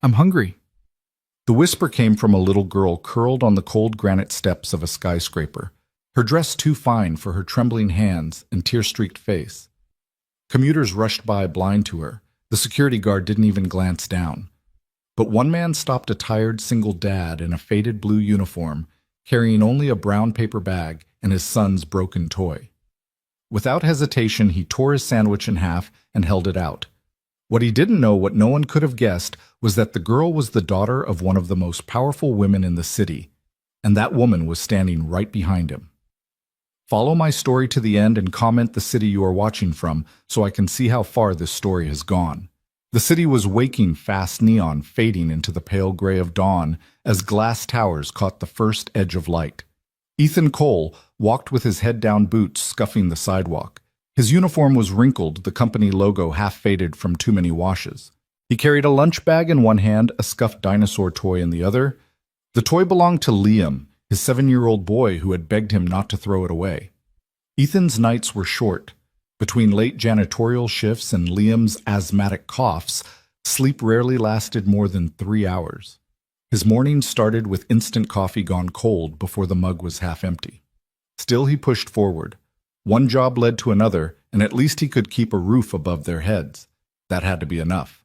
I'm hungry. The whisper came from a little girl curled on the cold granite steps of a skyscraper, her dress too fine for her trembling hands and tear-streaked face. Commuters rushed by blind to her. The security guard didn't even glance down. But one man stopped a tired single dad in a faded blue uniform, carrying only a brown paper bag and his son's broken toy. Without hesitation, he tore his sandwich in half and held it out. What he didn't know, what no one could have guessed, was that the girl was the daughter of one of the most powerful women in the city, and that woman was standing right behind him. Follow my story to the end and comment the city you are watching from so I can see how far this story has gone. The city was waking, fast neon fading into the pale gray of dawn as glass towers caught the first edge of light. Ethan Cole walked with his head-down boots scuffing the sidewalk. His uniform was wrinkled, the company logo half-faded from too many washes. He carried a lunch bag in one hand, a scuffed dinosaur toy in the other. The toy belonged to Liam, his 7-year-old boy who had begged him not to throw it away. Ethan's nights were short. Between late janitorial shifts and Liam's asthmatic coughs, sleep rarely lasted more than 3 hours. His mornings started with instant coffee gone cold before the mug was half empty. Still he pushed forward. One job led to another, and at least he could keep a roof above their heads. That had to be enough.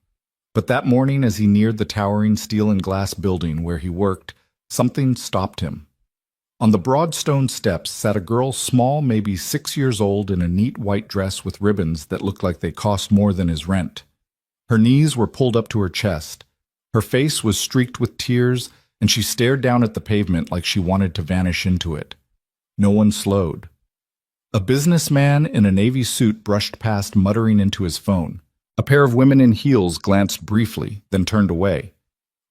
But that morning, as he neared the towering steel and glass building where he worked, something stopped him. On the broad stone steps sat a girl small, maybe 6 years old, in a neat white dress with ribbons that looked like they cost more than his rent. Her knees were pulled up to her chest. Her face was streaked with tears, and she stared down at the pavement like she wanted to vanish into it. No one slowed. A businessman in a navy suit brushed past, muttering into his phone. A pair of women in heels glanced briefly, then turned away.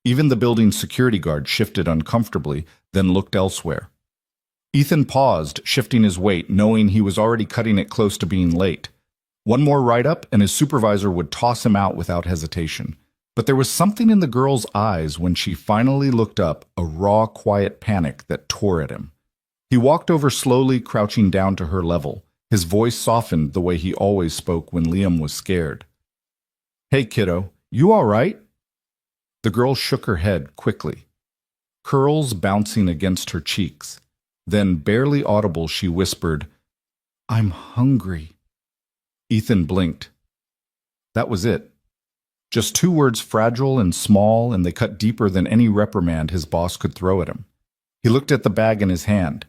Even the building's security guard shifted uncomfortably, then looked elsewhere. Ethan paused, shifting his weight, knowing he was already cutting it close to being late. One more write-up, and his supervisor would toss him out without hesitation. But there was something in the girl's eyes when she finally looked up, a raw, quiet panic that tore at him. He walked over slowly, crouching down to her level. His voice softened the way he always spoke when Liam was scared. "Hey, kiddo, you all right?" The girl shook her head quickly, curls bouncing against her cheeks. Then, barely audible, she whispered, "I'm hungry." Ethan blinked. That was it. Just 2 words, fragile and small, and they cut deeper than any reprimand his boss could throw at him. He looked at the bag in his hand.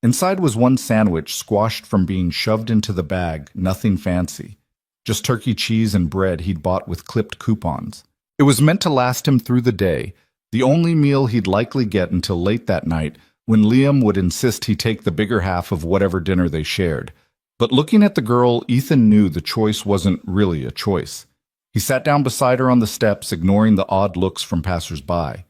Inside was one sandwich, squashed from being shoved into the bag, nothing fancy. Just turkey cheese and bread he'd bought with clipped coupons. It was meant to last him through the day, the only meal he'd likely get until late that night, when Liam would insist he take the bigger half of whatever dinner they shared. But looking at the girl, Ethan knew the choice wasn't really a choice. He sat down beside her on the steps, ignoring the odd looks from passers-by.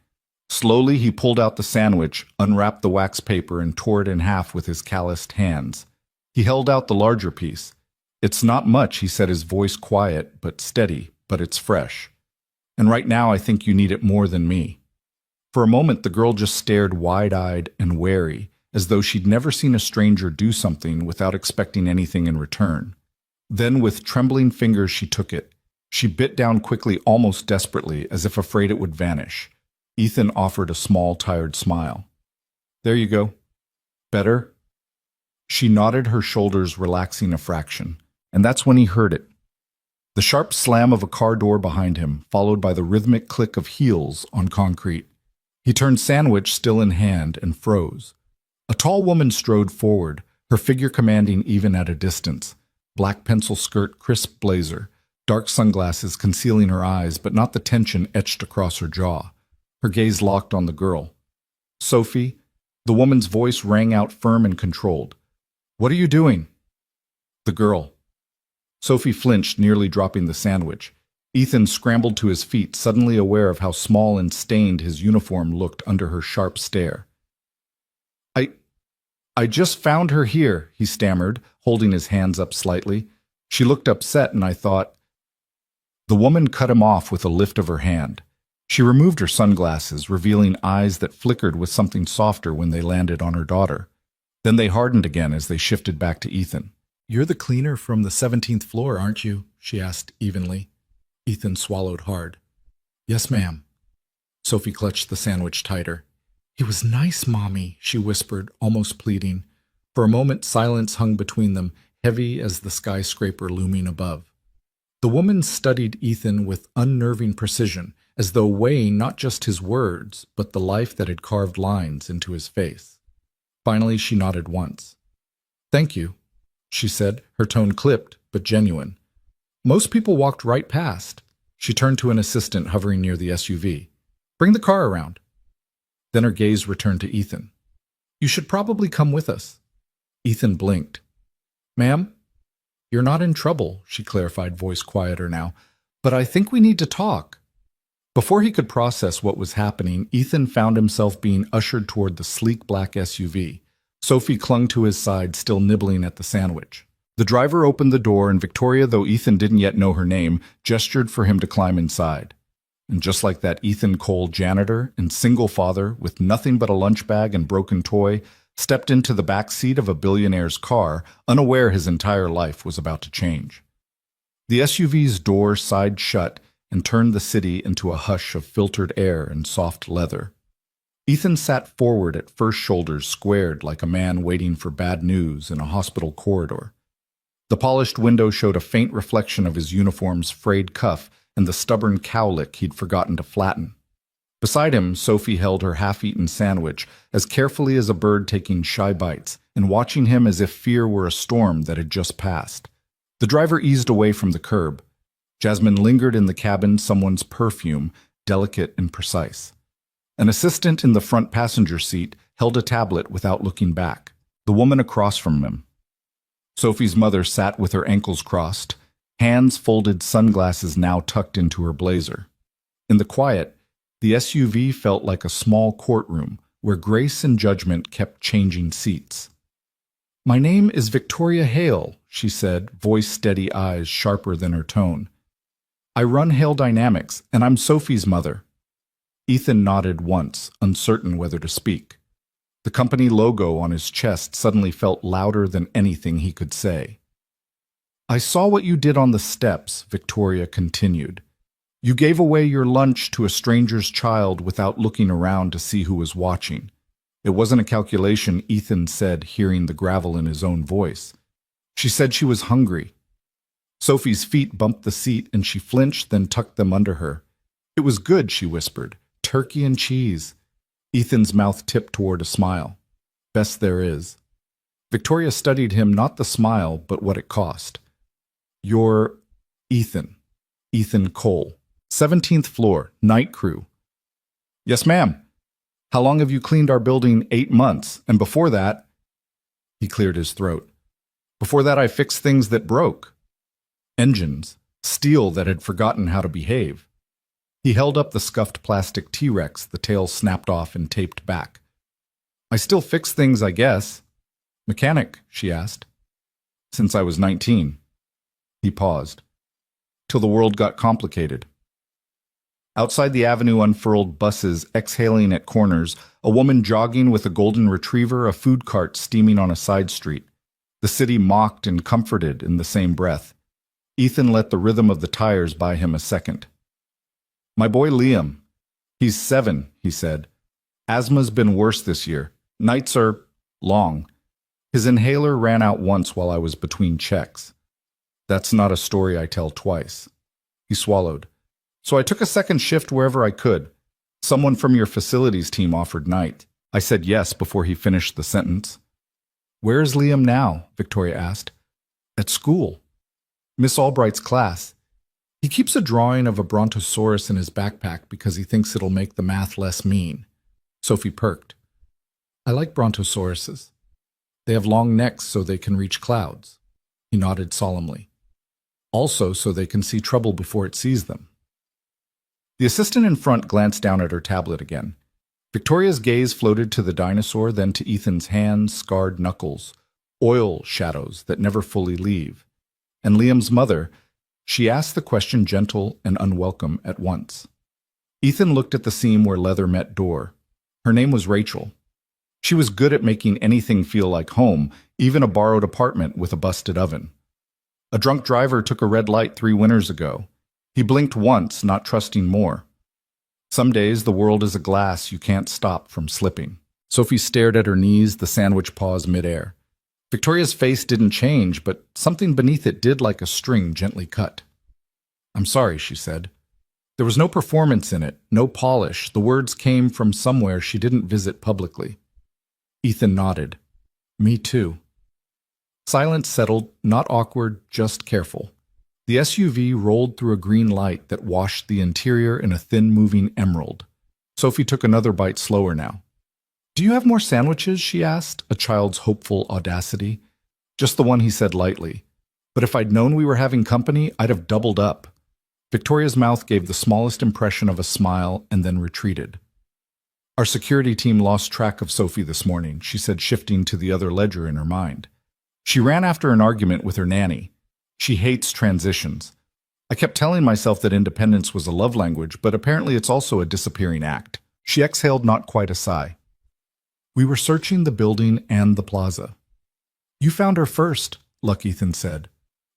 Slowly, he pulled out the sandwich, unwrapped the wax paper, and tore it in half with his calloused hands. He held out the larger piece. "It's not much," he said, his voice quiet but steady, "but it's fresh. And right now I think you need it more than me." For a moment, the girl just stared wide-eyed and wary, as though she'd never seen a stranger do something without expecting anything in return. Then, with trembling fingers, she took it. She bit down quickly, almost desperately, as if afraid it would vanish. Ethan offered a small, tired smile. "There you go. Better?" She nodded, her shoulders relaxing a fraction, and that's when he heard it. The sharp slam of a car door behind him, followed by the rhythmic click of heels on concrete. He turned, sandwich still in hand, and froze. A tall woman strode forward, her figure commanding even at a distance. Black pencil skirt, crisp blazer, dark sunglasses concealing her eyes, but not the tension etched across her jaw. Her gaze locked on the girl. "Sophie," the woman's voice rang out firm and controlled. "What are you doing?" "The girl." Sophie flinched, nearly dropping the sandwich. Ethan scrambled to his feet, suddenly aware of how small and stained his uniform looked under her sharp stare. I just found her here," he stammered, holding his hands up slightly. "She looked upset, and I thought—" The woman cut him off with a lift of her hand. She removed her sunglasses, revealing eyes that flickered with something softer when they landed on her daughter. Then they hardened again as they shifted back to Ethan. "You're the cleaner from the 17th floor, aren't you?" she asked evenly. Ethan swallowed hard. "Yes, ma'am." Sophie clutched the sandwich tighter. "He was nice, Mommy," she whispered, almost pleading. For a moment, silence hung between them, heavy as the skyscraper looming above. The woman studied Ethan with unnerving precision, as though weighing not just his words, but the life that had carved lines into his face. Finally, she nodded once. "Thank you," she said, her tone clipped, but genuine. "Most people walked right past." She turned to an assistant hovering near the SUV. "Bring the car around." Then her gaze returned to Ethan. "You should probably come with us." Ethan blinked. "Ma'am?" "You're not in trouble," she clarified, voice quieter now. "But I think we need to talk." Before he could process what was happening, Ethan found himself being ushered toward the sleek black SUV. Sophie clung to his side, still nibbling at the sandwich. The driver opened the door, and Victoria, though Ethan didn't yet know her name, gestured for him to climb inside. And just like that, Ethan Cole, janitor and single father with nothing but a lunch bag and broken toy, stepped into the back seat of a billionaire's car, unaware his entire life was about to change. The SUV's door sighed shut and turned the city into a hush of filtered air and soft leather. Ethan sat forward at first, shoulders squared like a man waiting for bad news in a hospital corridor. The polished window showed a faint reflection of his uniform's frayed cuff and the stubborn cowlick he'd forgotten to flatten. Beside him, Sophie held her half-eaten sandwich, as carefully as a bird taking shy bites, and watching him as if fear were a storm that had just passed. The driver eased away from the curb. Jasmine lingered in the cabin, someone's perfume, delicate and precise. An assistant in the front passenger seat held a tablet without looking back, the woman across from him. Sophie's mother sat with her ankles crossed, hands folded, sunglasses now tucked into her blazer. In the quiet, the SUV felt like a small courtroom where grace and judgment kept changing seats. "My name is Victoria Hale," she said, voice steady, eyes sharper than her tone. "I run Hale Dynamics, and I'm Sophie's mother." Ethan nodded once, uncertain whether to speak. The company logo on his chest suddenly felt louder than anything he could say. "I saw what you did on the steps," Victoria continued. "You gave away your lunch to a stranger's child without looking around to see who was watching. It wasn't a calculation," Ethan said, hearing the gravel in his own voice. "She said she was hungry." Sophie's feet bumped the seat, and she flinched, then tucked them under her. "It was good," she whispered. "Turkey and cheese." Ethan's mouth tipped toward a smile. "Best there is." Victoria studied him, not the smile, but what it cost. "You're Ethan. Ethan Cole. 17th floor, night crew." "Yes, ma'am." "How long have you cleaned our building?" 8 months. "And before that—" He cleared his throat. "Before that I fixed things that broke. Engines. Steel that had forgotten how to behave." He held up the scuffed plastic T-Rex, the tail snapped off and taped back. "I still fix things, I guess." "Mechanic?" she asked. "Since I was 19. He paused. "Till the world got complicated." Outside the avenue unfurled buses exhaling at corners, a woman jogging with a golden retriever, a food cart steaming on a side street. The city mocked and comforted in the same breath. Ethan let the rhythm of the tires buy him a second. "My boy Liam. He's 7, he said. Asthma's been worse this year. Nights are long. His inhaler ran out once while I was between checks. That's not a story I tell twice." He swallowed. "So I took a second shift wherever I could. Someone from your facilities team offered night. I said yes before he finished the sentence." "Where is Liam now?" Victoria asked. "At school. Miss Albright's class. He keeps a drawing of a brontosaurus in his backpack because he thinks it'll make the math less mean." Sophie perked. "I like brontosauruses. They have long necks so they can reach clouds." He nodded solemnly. "Also so they can see trouble before it sees them." The assistant in front glanced down at her tablet again. Victoria's gaze floated to the dinosaur, then to Ethan's hands, scarred knuckles, oil shadows that never fully leave. And Liam's mother, she asked the question gentle and unwelcome at once. Ethan looked at the seam where leather met door. Her name was Rachel. She was good at making anything feel like home, even a borrowed apartment with a busted oven. A drunk driver took a red light 3 winters ago. He blinked once, not trusting more. Some days the world is a glass you can't stop from slipping. Sophie stared at her knees, the sandwich paws midair. Victoria's face didn't change, but something beneath it did, like a string gently cut. "I'm sorry," she said. There was no performance in it, no polish. The words came from somewhere she didn't visit publicly. Ethan nodded. "Me too." Silence settled, not awkward, just careful. The SUV rolled through a green light that washed the interior in a thin moving emerald. Sophie took another bite slower now. "Do you have more sandwiches?" she asked, a child's hopeful audacity. "Just the one," he said lightly. "But if I'd known we were having company, I'd have doubled up." Victoria's mouth gave the smallest impression of a smile and then retreated. "Our security team lost track of Sophie this morning," she said, shifting to the other ledger in her mind. "She ran after an argument with her nanny. She hates transitions. I kept telling myself that independence was a love language, but apparently it's also a disappearing act." She exhaled not quite a sigh. "We were searching the building and the plaza." "You found her first," Luck Ethan said.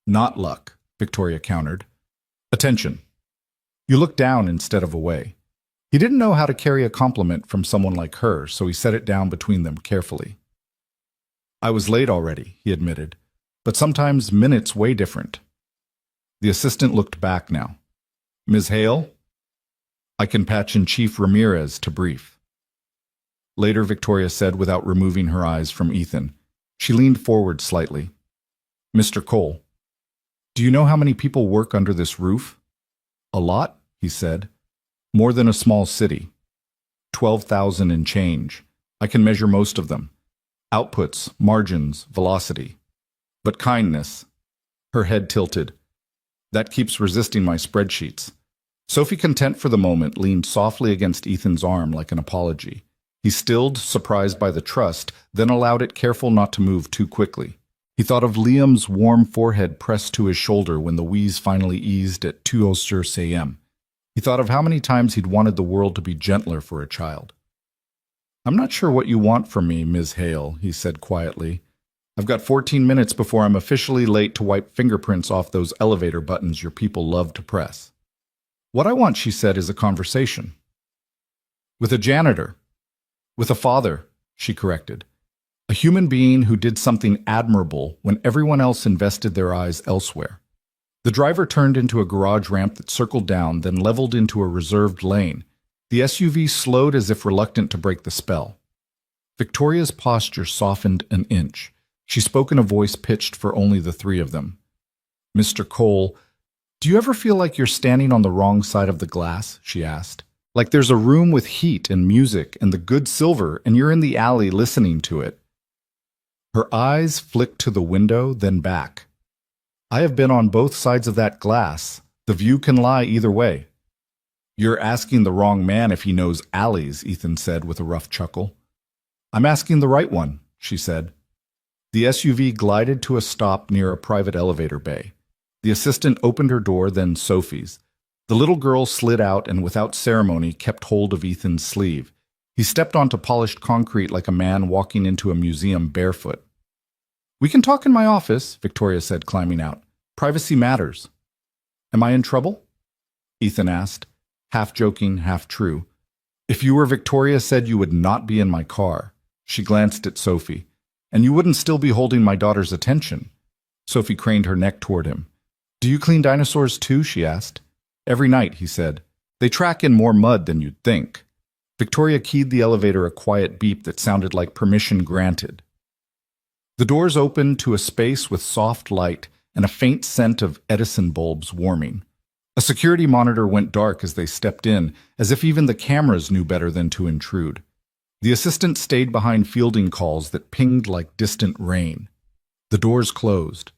"Not luck," Victoria countered. "Attention." You looked down instead of away. He didn't know how to carry a compliment from someone like her, so he set it down between them carefully. "I was late already," he admitted, "but sometimes minutes way different." The assistant looked back now. "Ms. Hale?" "I can patch in Chief Ramirez to brief." Later, Victoria said without removing her eyes from Ethan. She leaned forward slightly. "Mr. Cole, do you know how many people work under this roof?" "A lot," he said. "More than a small city. 12,000 and change. I can measure most of them. Outputs, margins, velocity. But kindness." Her head tilted. "That keeps resisting my spreadsheets." Sophie, content for the moment, leaned softly against Ethan's arm like an apology. He stilled, surprised by the trust, then allowed it, careful not to move too quickly. He thought of Liam's warm forehead pressed to his shoulder when the wheeze finally eased at 2:00 a.m. He thought of how many times he'd wanted the world to be gentler for a child. "I'm not sure what you want from me, Ms. Hale," he said quietly. "I've got 14 minutes before I'm officially late to wipe fingerprints off those elevator buttons your people love to press." "What I want," she said, "is a conversation." "With a janitor." "With a father," she corrected. "A human being who did something admirable when everyone else invested their eyes elsewhere." The driver turned into a garage ramp that circled down, then leveled into a reserved lane. The SUV slowed as if reluctant to break the spell. Victoria's posture softened an inch. She spoke in a voice pitched for only the three of them. "Mr. Cole, do you ever feel like you're standing on the wrong side of the glass?" she asked. "Like there's a room with heat and music and the good silver, and you're in the alley listening to it." Her eyes flicked to the window, then back. "I have been on both sides of that glass. The view can lie either way." "You're asking the wrong man if he knows alleys," Ethan said with a rough chuckle. "I'm asking the right one," she said. The SUV glided to a stop near a private elevator bay. The assistant opened her door, then Sophie's. The little girl slid out and without ceremony kept hold of Ethan's sleeve. He stepped onto polished concrete like a man walking into a museum barefoot. "We can talk in my office," Victoria said, climbing out. "Privacy matters." "Am I in trouble?" Ethan asked, half joking, half true. "If you were Victoria said you would not be in my car." She glanced at Sophie. "And you wouldn't still be holding my daughter's attention." Sophie craned her neck toward him. "Do you clean dinosaurs too?" she asked. "Every night," he said. "They track in more mud than you'd think." Victoria keyed the elevator a quiet beep that sounded like permission granted. The doors opened to a space with soft light and a faint scent of Edison bulbs warming. A security monitor went dark as they stepped in, as if even the cameras knew better than to intrude. The assistant stayed behind fielding calls that pinged like distant rain. The doors closed.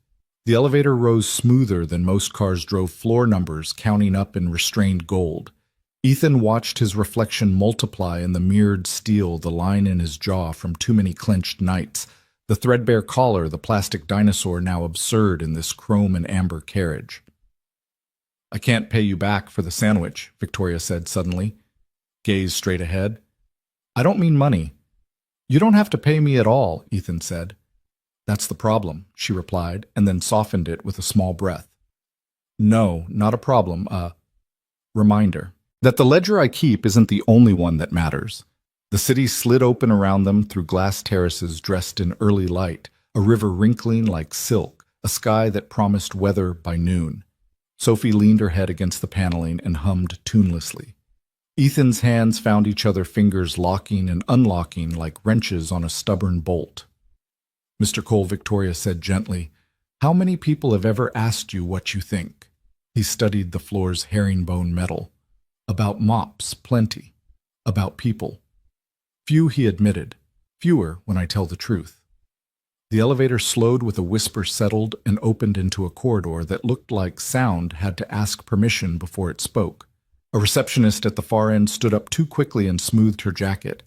The elevator rose smoother than most cars drove, floor numbers counting up in restrained gold. Ethan watched his reflection multiply in the mirrored steel, the line in his jaw from too many clenched nights, the threadbare collar, the plastic dinosaur now absurd in this chrome and amber carriage. "I can't pay you back for the sandwich," Victoria said suddenly. Gaze straight ahead. "I don't mean money." "You don't have to pay me at all," Ethan said. "That's the problem," she replied, and then softened it with a small breath. "No, not a problem, a reminder." That the ledger I keep isn't the only one that matters. The city slid open around them through glass terraces dressed in early light, a river wrinkling like silk, a sky that promised weather by noon. Sophie leaned her head against the paneling and hummed tunelessly. Ethan's hands found each other, fingers locking and unlocking like wrenches on a stubborn bolt. Mr. Cole, Victoria said gently, "How many people have ever asked you what you think?" He studied the floor's herringbone metal. "About mops, plenty. About people. Few," he admitted. "Fewer when I tell the truth." The elevator slowed with a whisper, settled, and opened into a corridor that looked like sound had to ask permission before it spoke. A receptionist at the far end stood up too quickly and smoothed her jacket.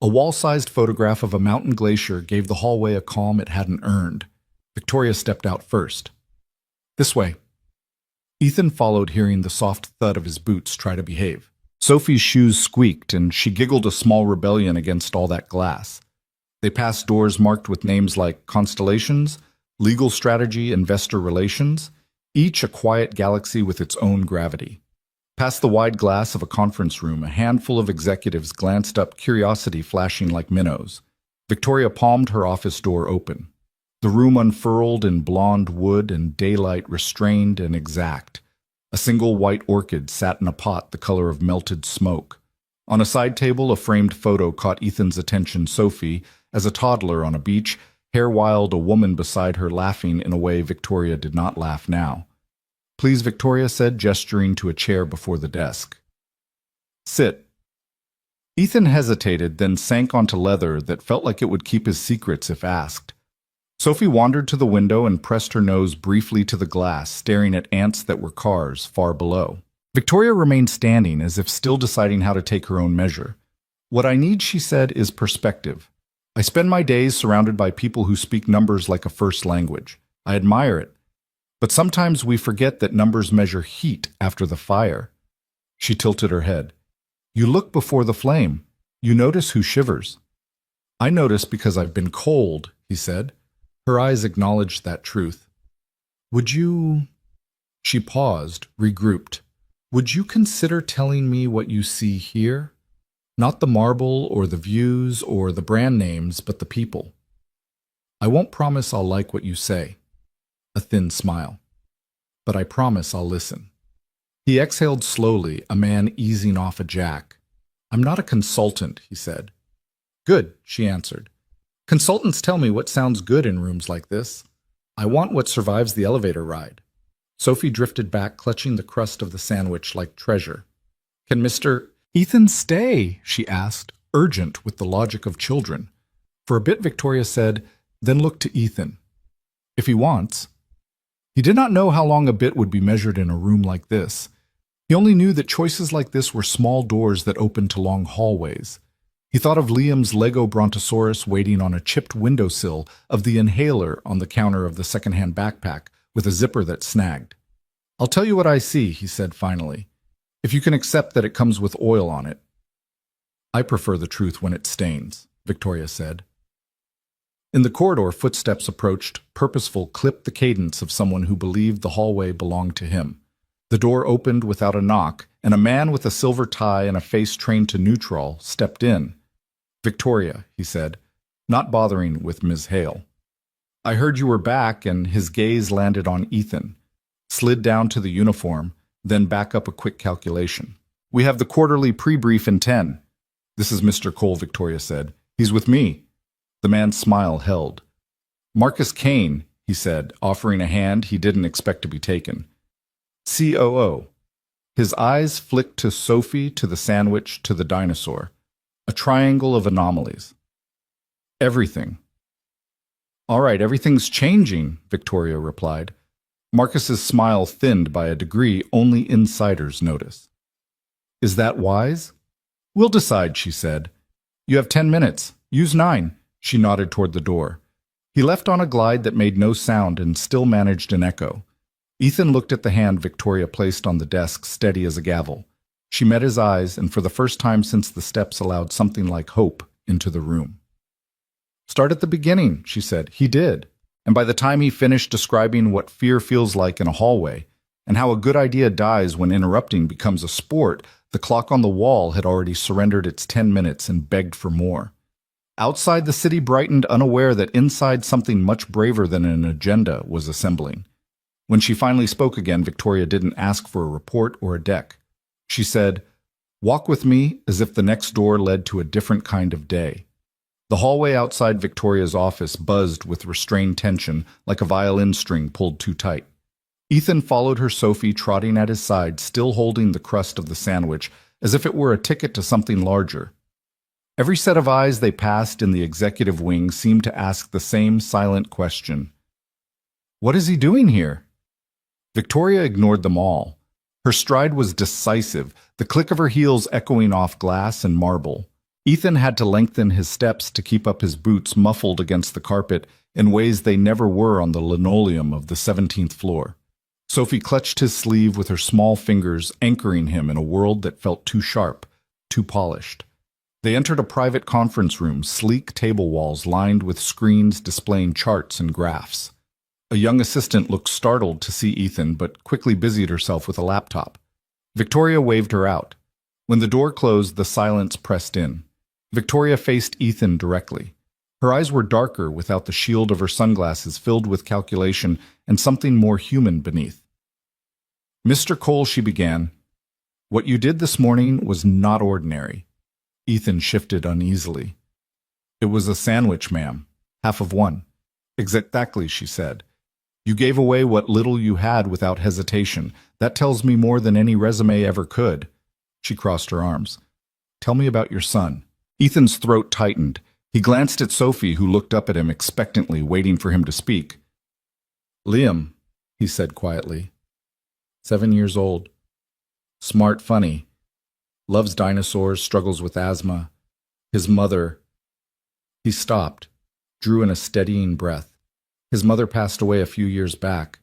A wall-sized photograph of a mountain glacier gave the hallway a calm it hadn't earned. Victoria stepped out first. "This way." Ethan followed, hearing the soft thud of his boots try to behave. Sophie's shoes squeaked, and she giggled a small rebellion against all that glass. They passed doors marked with names like Constellations, Legal Strategy, Investor Relations, each a quiet galaxy with its own gravity. Past the wide glass of a conference room, a handful of executives glanced up, curiosity flashing like minnows. Victoria palmed her office door open. The room unfurled in blonde wood and daylight restrained and exact. A single white orchid sat in a pot the color of melted smoke. On a side table, a framed photo caught Ethan's attention. Sophie, as a toddler on a beach, hair wild, a woman beside her laughing in a way Victoria did not laugh now. "Please," Victoria said, gesturing to a chair before the desk. "Sit." Ethan hesitated, then sank onto leather that felt like it would keep his secrets if asked. Sophie wandered to the window and pressed her nose briefly to the glass, staring at ants that were cars far below. Victoria remained standing, as if still deciding how to take her own measure. "What I need," she said, "is perspective. I spend my days surrounded by people who speak numbers like a first language. I admire it. But sometimes we forget that numbers measure heat after the fire." She tilted her head. "You look before the flame. You notice who shivers." "I notice because I've been cold," he said. Her eyes acknowledged that truth. "Would you—" She paused, regrouped. "Would you consider telling me what you see here? Not the marble or the views or the brand names, but the people. I won't promise I'll like what you say." A thin smile. "But I promise I'll listen." He exhaled slowly, a man easing off a jack. "I'm not a consultant," he said. "Good," she answered. "Consultants tell me what sounds good in rooms like this. I want what survives the elevator ride." Sophie drifted back, clutching the crust of the sandwich like treasure. "Can Mr. Ethan stay?" she asked, urgent with the logic of children. For a bit, Victoria said, then looked to Ethan. "If he wants." He did not know how long a bit would be measured in a room like this. He only knew that choices like this were small doors that opened to long hallways. He thought of Liam's Lego Brontosaurus waiting on a chipped windowsill, of the inhaler on the counter of the second-hand backpack with a zipper that snagged. "I'll tell you what I see," he said finally, "if you can accept that it comes with oil on it." "I prefer the truth when it stains," Victoria said. In the corridor, footsteps approached, purposeful, clipped the cadence of someone who believed the hallway belonged to him. The door opened without a knock, and a man with a silver tie and a face trained to neutral stepped in. "Victoria," he said, not bothering with Ms. Hale. "I heard you were back," and his gaze landed on Ethan, slid down to the uniform, then back up a quick calculation. "We have the quarterly pre-brief in 10. "This is Mr. Cole," Victoria said. "He's with me." The man's smile held. "Marcus Kane," he said, offering a hand he didn't expect to be taken. "COO." His eyes flicked to Sophie, to the sandwich, to the dinosaur. A triangle of anomalies. "Everything." "All right, everything's changing," Victoria replied. Marcus's smile thinned by a degree only insiders notice. "Is that wise?" "We'll decide," she said. "You have 10 minutes. Use 9. She nodded toward the door. He left on a glide that made no sound and still managed an echo. Ethan looked at the hand Victoria placed on the desk, steady as a gavel. She met his eyes, and for the first time since the steps allowed something like hope into the room. "Start at the beginning," she said. He did. And by the time he finished describing what fear feels like in a hallway, and how a good idea dies when interrupting becomes a sport, The clock on the wall had already surrendered its 10 minutes and begged for more. Outside, the city brightened, unaware that inside something much braver than an agenda was assembling. When she finally spoke again, Victoria didn't ask for a report or a deck. She said, "Walk with me," as if the next door led to a different kind of day. The hallway outside Victoria's office buzzed with restrained tension, like a violin string pulled too tight. Ethan followed her, Sophie trotting at his side, still holding the crust of the sandwich, as if it were a ticket to something larger. Every set of eyes they passed in the executive wing seemed to ask the same silent question. "What is he doing here?" Victoria ignored them all. Her stride was decisive, the click of her heels echoing off glass and marble. Ethan had to lengthen his steps to keep up his boots muffled against the carpet in ways they never were on the linoleum of the 17th floor. Sophie clutched his sleeve with her small fingers, anchoring him in a world that felt too sharp, too polished. They entered a private conference room, sleek table walls lined with screens displaying charts and graphs. A young assistant looked startled to see Ethan, but quickly busied herself with a laptop. Victoria waved her out. When the door closed, the silence pressed in. Victoria faced Ethan directly. Her eyes were darker without the shield of her sunglasses, filled with calculation and something more human beneath. "Mr. Cole," she began, "what you did this morning was not ordinary." Ethan shifted uneasily. "It was a sandwich, ma'am. Half of one." "Exactly," she said. "You gave away what little you had without hesitation. That tells me more than any resume ever could." She crossed her arms. "Tell me about your son." Ethan's throat tightened. He glanced at Sophie, who looked up at him expectantly, waiting for him to speak. "Liam," he said quietly. 7 years old. Smart, funny. Loves dinosaurs, struggles with asthma. His mother... He stopped, drew in a steadying breath. His mother passed away a few years back.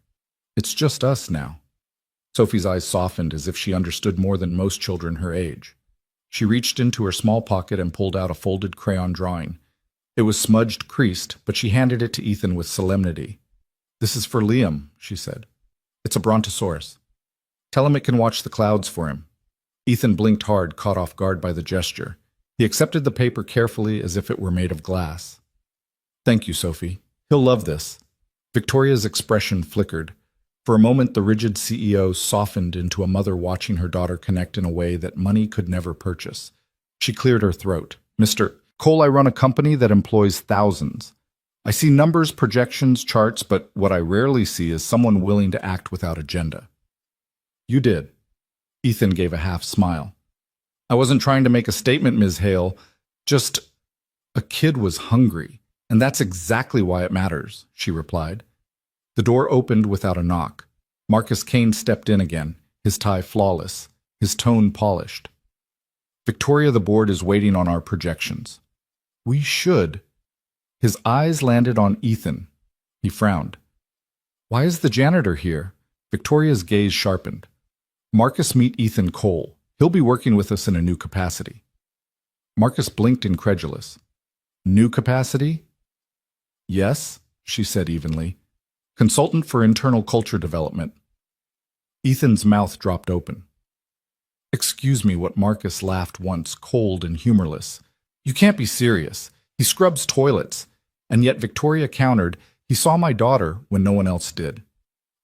It's just us now. Sophie's eyes softened as if she understood more than most children her age. She reached into her small pocket and pulled out a folded crayon drawing. It was smudged, creased, but she handed it to Ethan with solemnity. "This is for Liam," she said. "It's a brontosaurus. Tell him it can watch the clouds for him." Ethan blinked hard, caught off guard by the gesture. He accepted the paper carefully as if it were made of glass. "Thank you, Sophie. He'll love this." Victoria's expression flickered. For a moment, the rigid CEO softened into a mother watching her daughter connect in a way that money could never purchase. She cleared her throat. "Mr. Cole, I run a company that employs thousands. I see numbers, projections, charts, but what I rarely see is someone willing to act without agenda." "You did." Ethan gave a half smile. "I wasn't trying to make a statement, Ms. Hale. Just a kid was hungry, and that's exactly why it matters," she replied. The door opened without a knock. Marcus Kane stepped in again, his tie flawless, his tone polished. "Victoria, the board is waiting on our projections." "We should." His eyes landed on Ethan. He frowned. "Why is the janitor here?" Victoria's gaze sharpened. "Marcus, meet Ethan Cole. He'll be working with us in a new capacity." Marcus blinked, incredulous. "New capacity?" "Yes," she said evenly. "Consultant for internal culture development." Ethan's mouth dropped open. "Excuse me," what Marcus laughed once, cold and humorless. "You can't be serious. He scrubs toilets." And yet Victoria countered, "He saw my daughter when no one else did.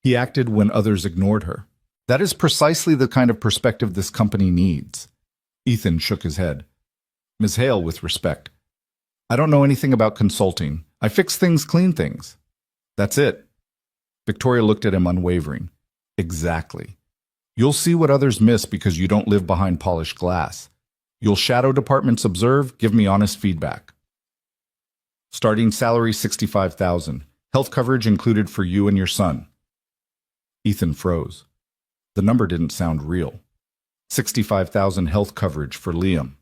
He acted when others ignored her. That is precisely the kind of perspective this company needs." Ethan shook his head. "Ms. Hale, with respect, I don't know anything about consulting. I fix things, clean things. That's it." Victoria looked at him unwavering. "Exactly. You'll see what others miss because you don't live behind polished glass. You'll shadow departments, observe, give me honest feedback. Starting salary $65,000. Health coverage included for you and your son." Ethan froze. The number didn't sound real. 65,000 health coverage for Liam.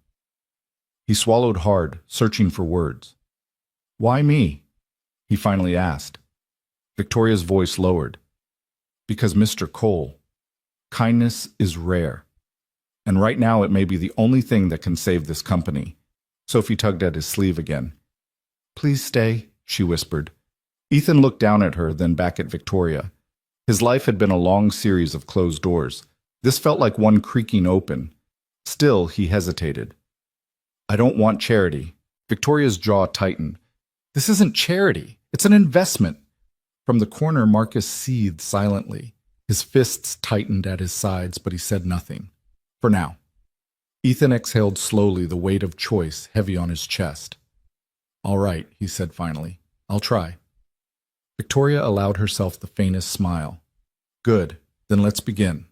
He swallowed hard, searching for words. "Why me?" he finally asked. Victoria's voice lowered. "Because, Mr. Cole, kindness is rare. And right now it may be the only thing that can save this company." Sophie tugged at his sleeve again. "Please stay," she whispered. Ethan looked down at her, then back at Victoria. His life had been a long series of closed doors. This felt like one creaking open. Still, he hesitated. I don't want charity. Victoria's jaw tightened. This isn't charity. It's an investment. From the corner, Marcus seethed silently. His fists tightened at his sides, but he said nothing. For now. Ethan exhaled slowly, the weight of choice heavy on his chest. All right, he said finally. I'll try. Victoria allowed herself the faintest smile. Good, then let's begin.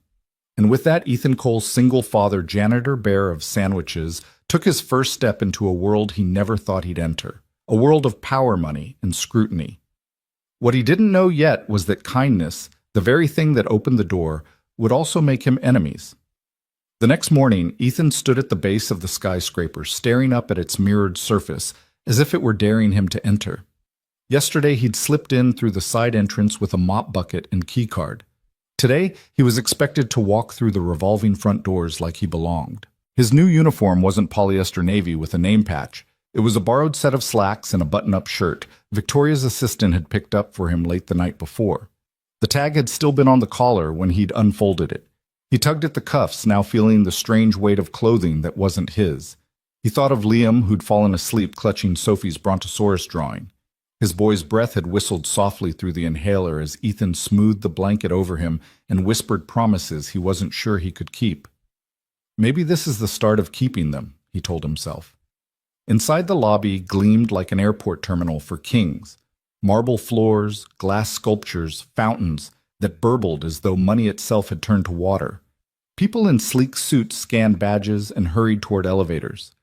And with that, Ethan Cole's single-father janitor bearer of sandwiches took his first step into a world he never thought he'd enter, a world of power money and scrutiny. What he didn't know yet was that kindness, the very thing that opened the door, would also make him enemies. The next morning, Ethan stood at the base of the skyscraper, staring up at its mirrored surface, as if it were daring him to enter. Yesterday, he'd slipped in through the side entrance with a mop bucket and keycard. Today, he was expected to walk through the revolving front doors like he belonged. His new uniform wasn't polyester navy with a name patch. It was a borrowed set of slacks and a button-up shirt Victoria's assistant had picked up for him late the night before. The tag had still been on the collar when he'd unfolded it. He tugged at the cuffs, now feeling the strange weight of clothing that wasn't his. He thought of Liam, who'd fallen asleep clutching Sophie's Brontosaurus drawing. His boy's breath had whistled softly through the inhaler as Ethan smoothed the blanket over him and whispered promises he wasn't sure he could keep. Maybe this is the start of keeping them, he told himself. Inside the lobby gleamed like an airport terminal for kings. Marble floors, glass sculptures, fountains that burbled as though money itself had turned to water. People in sleek suits scanned badges and hurried toward elevators.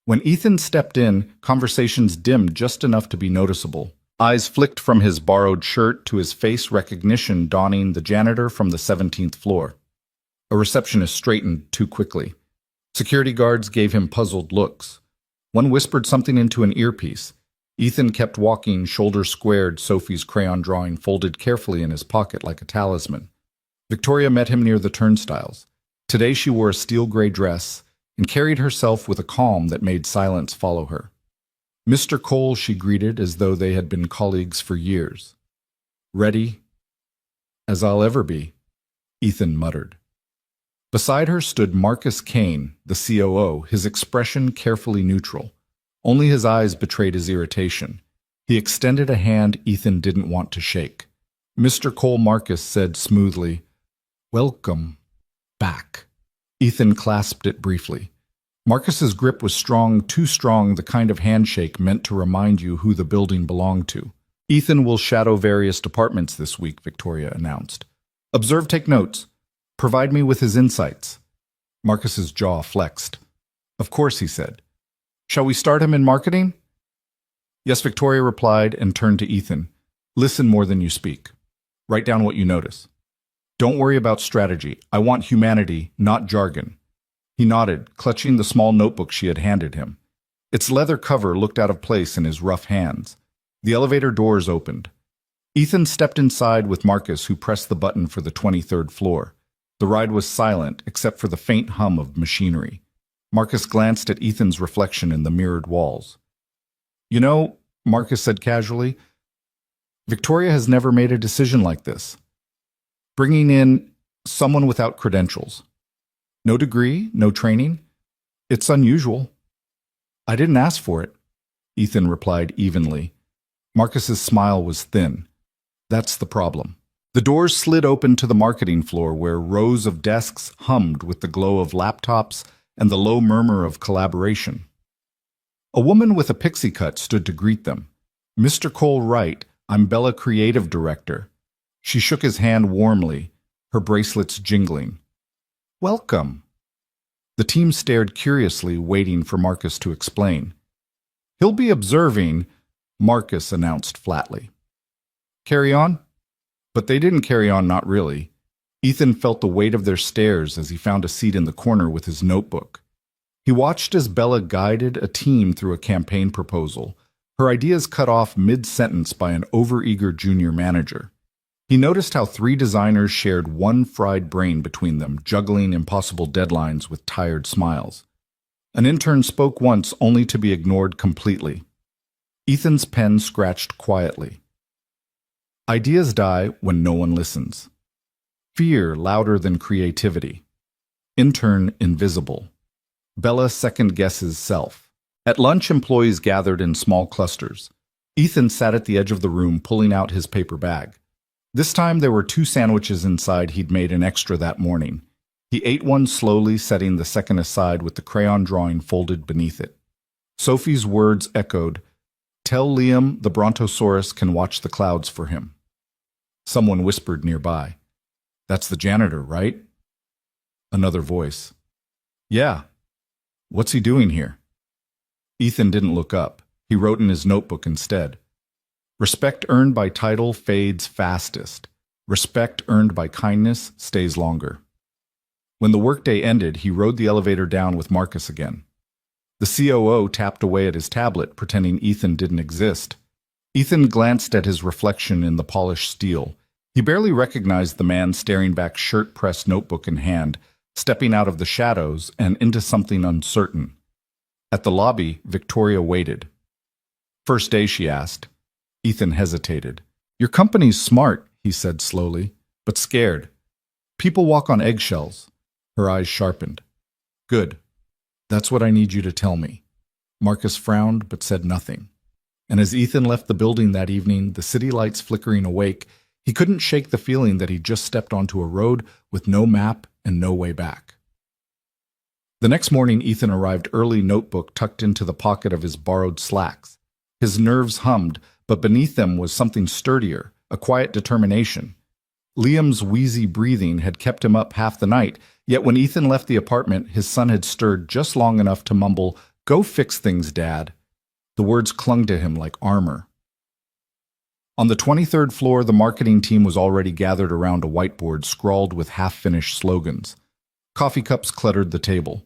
When Ethan stepped in, conversations dimmed just enough to be noticeable. Eyes flicked from his borrowed shirt to his face recognition dawning the janitor from the 17th floor. A receptionist straightened too quickly. Security guards gave him puzzled looks. One whispered something into an earpiece. Ethan kept walking, shoulders squared, Sophie's crayon drawing folded carefully in his pocket like a talisman. Victoria met him near the turnstiles. Today she wore a steel-gray dress and carried herself with a calm that made silence follow her. Mr. Cole, she greeted as though they had been colleagues for years. Ready? As I'll ever be, Ethan muttered. Beside her stood Marcus Kane, the COO, his expression carefully neutral. Only his eyes betrayed his irritation. He extended a hand Ethan didn't want to shake. Mr. Cole, Marcus said smoothly, "Welcome back." Ethan clasped it briefly. Marcus's grip was strong, too strong, the kind of handshake meant to remind you who the building belonged to. Ethan will shadow various departments this week, Victoria announced. Observe, take notes. Provide me with his insights. Marcus's jaw flexed. Of course, he said. Shall we start him in marketing? Yes, Victoria replied and turned to Ethan. Listen more than you speak. Write down what you notice. Don't worry about strategy. I want humanity, not jargon. He nodded, clutching the small notebook she had handed him. Its leather cover looked out of place in his rough hands. The elevator doors opened. Ethan stepped inside with Marcus, who pressed the button for the 23rd floor. The ride was silent, except for the faint hum of machinery. Marcus glanced at Ethan's reflection in the mirrored walls. You know, Marcus said casually, Victoria has never made a decision like this. Bringing in someone without credentials. No degree, no training. It's unusual. I didn't ask for it, Ethan replied evenly. Marcus's smile was thin. That's the problem. The doors slid open to the marketing floor where rows of desks hummed with the glow of laptops and the low murmur of collaboration. A woman with a pixie cut stood to greet them. Mr. Cole Wright, I'm Bella Creative Director. She shook his hand warmly, her bracelets jingling. Welcome. The team stared curiously, waiting for Marcus to explain. He'll be observing, Marcus announced flatly. Carry on? But they didn't carry on, not really. Ethan felt the weight of their stares as he found a seat in the corner with his notebook. He watched as Bella guided a team through a campaign proposal, her ideas cut off mid-sentence by an overeager junior manager. He noticed how 3 designers shared one fried brain between them, juggling impossible deadlines with tired smiles. An intern spoke once only to be ignored completely. Ethan's pen scratched quietly. Ideas die when no one listens. Fear louder than creativity. Intern invisible. Bella second-guesses self. At lunch, employees gathered in small clusters. Ethan sat at the edge of the room, pulling out his paper bag. This time there were 2 sandwiches inside he'd made an extra that morning. He ate one slowly, setting the second aside with the crayon drawing folded beneath it. Sophie's words echoed, "Tell Liam the Brontosaurus can watch the clouds for him." Someone whispered nearby, "That's the janitor, right?" Another voice, "Yeah. What's he doing here?" Ethan didn't look up. He wrote in his notebook instead. Respect earned by title fades fastest. Respect earned by kindness stays longer. When the workday ended, he rode the elevator down with Marcus again. The COO tapped away at his tablet, pretending Ethan didn't exist. Ethan glanced at his reflection in the polished steel. He barely recognized the man staring back, shirt-pressed notebook in hand, stepping out of the shadows and into something uncertain. At the lobby, Victoria waited. "First day?" she asked. Ethan hesitated. "Your company's smart," he said slowly, "but scared. People walk on eggshells." Her eyes sharpened. "Good. That's what I need you to tell me." Marcus frowned but said nothing. And as Ethan left the building that evening, the city lights flickering awake, he couldn't shake the feeling that he'd just stepped onto a road with no map and no way back. The next morning, Ethan arrived early, notebook tucked into the pocket of his borrowed slacks. His nerves hummed, but beneath them was something sturdier, a quiet determination. Liam's wheezy breathing had kept him up half the night, yet when Ethan left the apartment, his son had stirred just long enough to mumble, "Go fix things, Dad." The words clung to him like armor. On the 23rd floor, the marketing team was already gathered around a whiteboard scrawled with half-finished slogans. Coffee cups cluttered the table.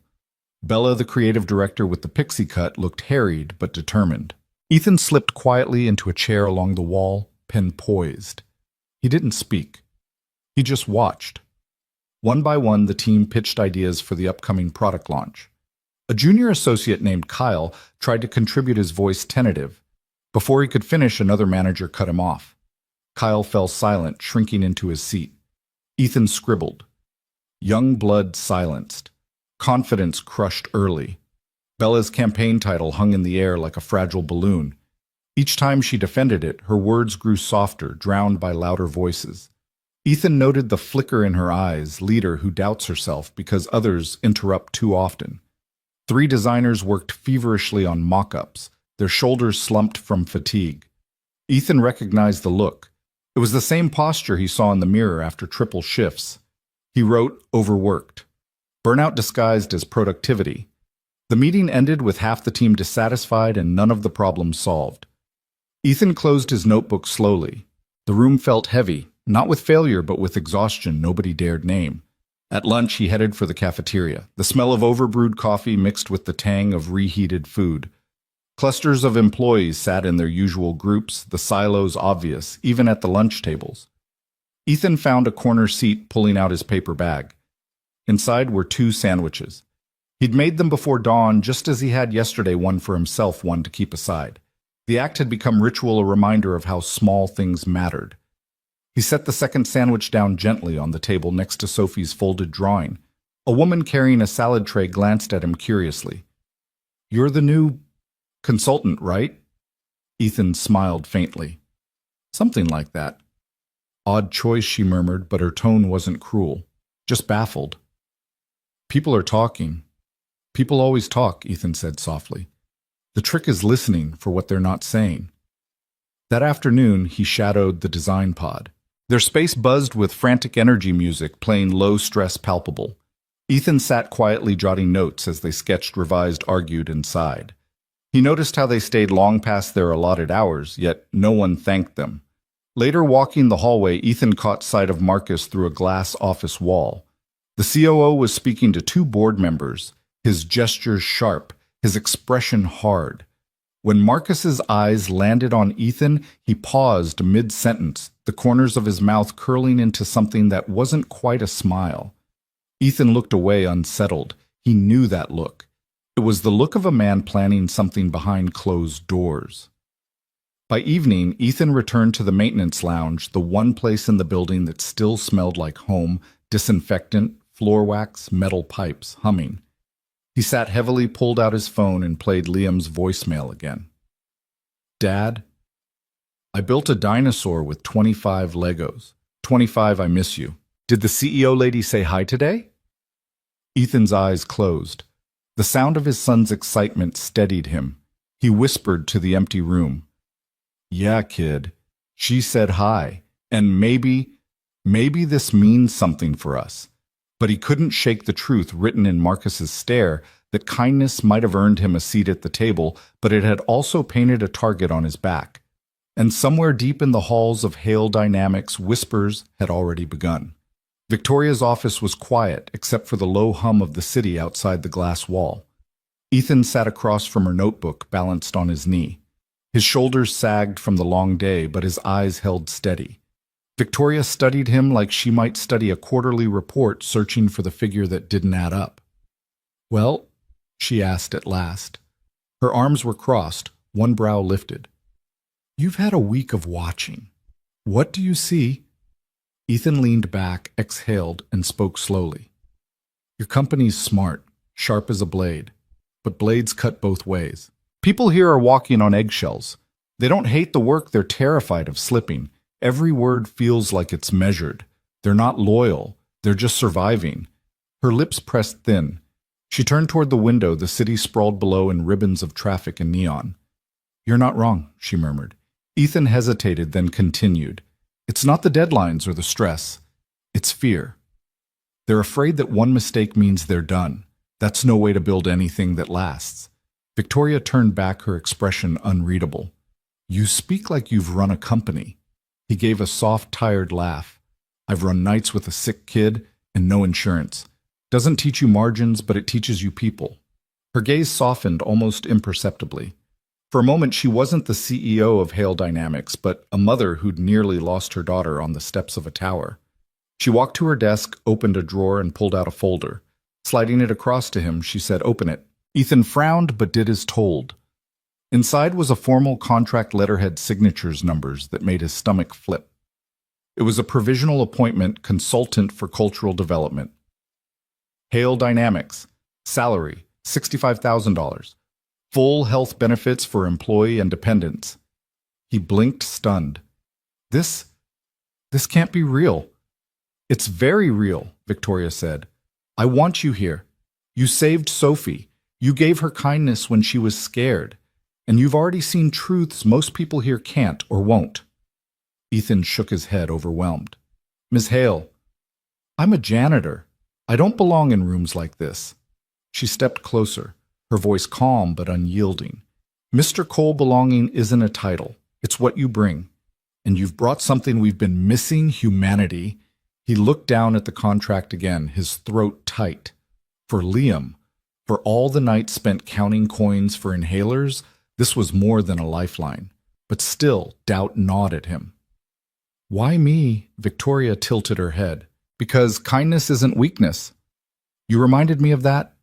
Bella, the creative director with the pixie cut, looked harried but determined. Ethan slipped quietly into a chair along the wall, pen poised. He didn't speak. He just watched. One by one, the team pitched ideas for the upcoming product launch. A junior associate named Kyle tried to contribute, his voice tentative. Before he could finish, another manager cut him off. Kyle fell silent, shrinking into his seat. Ethan scribbled. Young blood silenced. Confidence crushed early. Bella's campaign title hung in the air like a fragile balloon. Each time she defended it, her words grew softer, drowned by louder voices. Ethan noted the flicker in her eyes, leader who doubts herself because others interrupt too often. 3 designers worked feverishly on mock-ups, their shoulders slumped from fatigue. Ethan recognized the look. It was the same posture he saw in the mirror after triple shifts. He wrote, "Overworked." Burnout disguised as productivity. The meeting ended with half the team dissatisfied and none of the problems solved. Ethan closed his notebook slowly. The room felt heavy, not with failure but with exhaustion nobody dared name. At lunch, he headed for the cafeteria, the smell of overbrewed coffee mixed with the tang of reheated food. Clusters of employees sat in their usual groups, the silos obvious, even at the lunch tables. Ethan found a corner seat, pulling out his paper bag. Inside were 2 sandwiches. He'd made them before dawn, just as he had yesterday, one for himself, one to keep aside. The act had become ritual, a reminder of how small things mattered. He set the second sandwich down gently on the table next to Sophie's folded drawing. A woman carrying a salad tray glanced at him curiously. "You're the new consultant, right?" Ethan smiled faintly. "Something like that." "Odd choice," she murmured, but her tone wasn't cruel, just baffled. "People are talking." "People always talk," Ethan said softly. "The trick is listening for what they're not saying." That afternoon, he shadowed the design pod. Their space buzzed with frantic energy music, playing low stress palpable. Ethan sat quietly jotting notes as they sketched, revised, argued, and sighed. He noticed how they stayed long past their allotted hours, yet no one thanked them. Later, walking the hallway, Ethan caught sight of Marcus through a glass office wall. The COO was speaking to 2 board members, his gestures sharp, his expression hard. When Marcus's eyes landed on Ethan, he paused mid-sentence, the corners of his mouth curling into something that wasn't quite a smile. Ethan looked away, unsettled. He knew that look. It was the look of a man planning something behind closed doors. By evening, Ethan returned to the maintenance lounge, the one place in the building that still smelled like home, disinfectant, floor wax, metal pipes, humming. He sat heavily, pulled out his phone, and played Liam's voicemail again. Dad, I built a dinosaur with 25 Legos. 25, I miss you. Did the CEO lady say hi today? Ethan's eyes closed. The sound of his son's excitement steadied him. He whispered to the empty room. Yeah, kid. She said hi, and maybe this means something for us. But he couldn't shake the truth written in Marcus's stare that kindness might have earned him a seat at the table, but it had also painted a target on his back. And somewhere deep in the halls of Hale Dynamics, whispers had already begun. Victoria's office was quiet, except for the low hum of the city outside the glass wall. Ethan sat across from her notebook, balanced on his knee. His shoulders sagged from the long day, but his eyes held steady. Victoria studied him like she might study a quarterly report searching for the figure that didn't add up. Well, she asked at last. Her arms were crossed, one brow lifted. You've had a week of watching. What do you see? Ethan leaned back, exhaled, and spoke slowly. Your company's smart, sharp as a blade, but blades cut both ways. People here are walking on eggshells. They don't hate the work, they're terrified of slipping. Every word feels like it's measured. They're not loyal, they're just surviving. Her lips pressed thin. She turned toward the window, the city sprawled below in ribbons of traffic and neon. You're not wrong, she murmured. Ethan hesitated, then continued. It's not the deadlines or the stress. It's fear. They're afraid that one mistake means they're done. That's no way to build anything that lasts. Victoria turned back, her expression unreadable. You speak like you've run a company. He gave a soft, tired laugh. I've run nights with a sick kid and no insurance. Doesn't teach you margins, but it teaches you people. Her gaze softened almost imperceptibly. For a moment, she wasn't the CEO of Hale Dynamics, but a mother who'd nearly lost her daughter on the steps of a tower. She walked to her desk, opened a drawer, and pulled out a folder. Sliding it across to him, she said, "Open it." Ethan frowned, but did as told. Inside was a formal contract letterhead, signatures numbers that made his stomach flip. It was a provisional appointment, consultant for cultural development. Hale Dynamics, salary, $65,000. Full health benefits for employee and dependents. He blinked, stunned. This can't be real. It's very real, Victoria said. I want you here. You saved Sophie. You gave her kindness when she was scared. And you've already seen truths most people here can't or won't. Ethan shook his head, overwhelmed. Ms. Hale, I'm a janitor. I don't belong in rooms like this. She stepped closer, her voice calm but unyielding. Mr. Cole belonging isn't a title. It's what you bring. And you've brought something we've been missing, humanity. He looked down at the contract again, his throat tight. For Liam, for all the nights spent counting coins for inhalers, this was more than a lifeline. But still, doubt gnawed at him. Why me? Victoria tilted her head. Because kindness isn't weakness. You reminded me of that.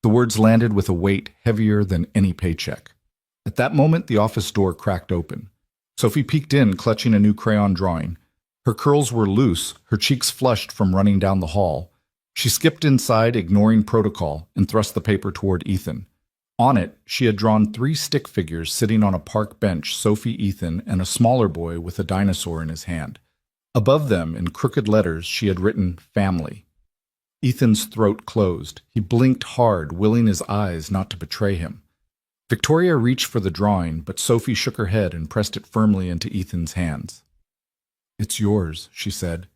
The words landed with a weight heavier than any paycheck. At that moment, the office door cracked open. Sophie peeked in, clutching a new crayon drawing. Her curls were loose, her cheeks flushed from running down the hall. She skipped inside, ignoring protocol, and thrust the paper toward Ethan. On it, she had drawn 3 stick figures sitting on a park bench, Sophie, Ethan, and a smaller boy with a dinosaur in his hand. Above them, in crooked letters, she had written, family. Ethan's throat closed. He blinked hard, willing his eyes not to betray him. Victoria reached for the drawing, but Sophie shook her head and pressed it firmly into Ethan's hands. It's yours, she said.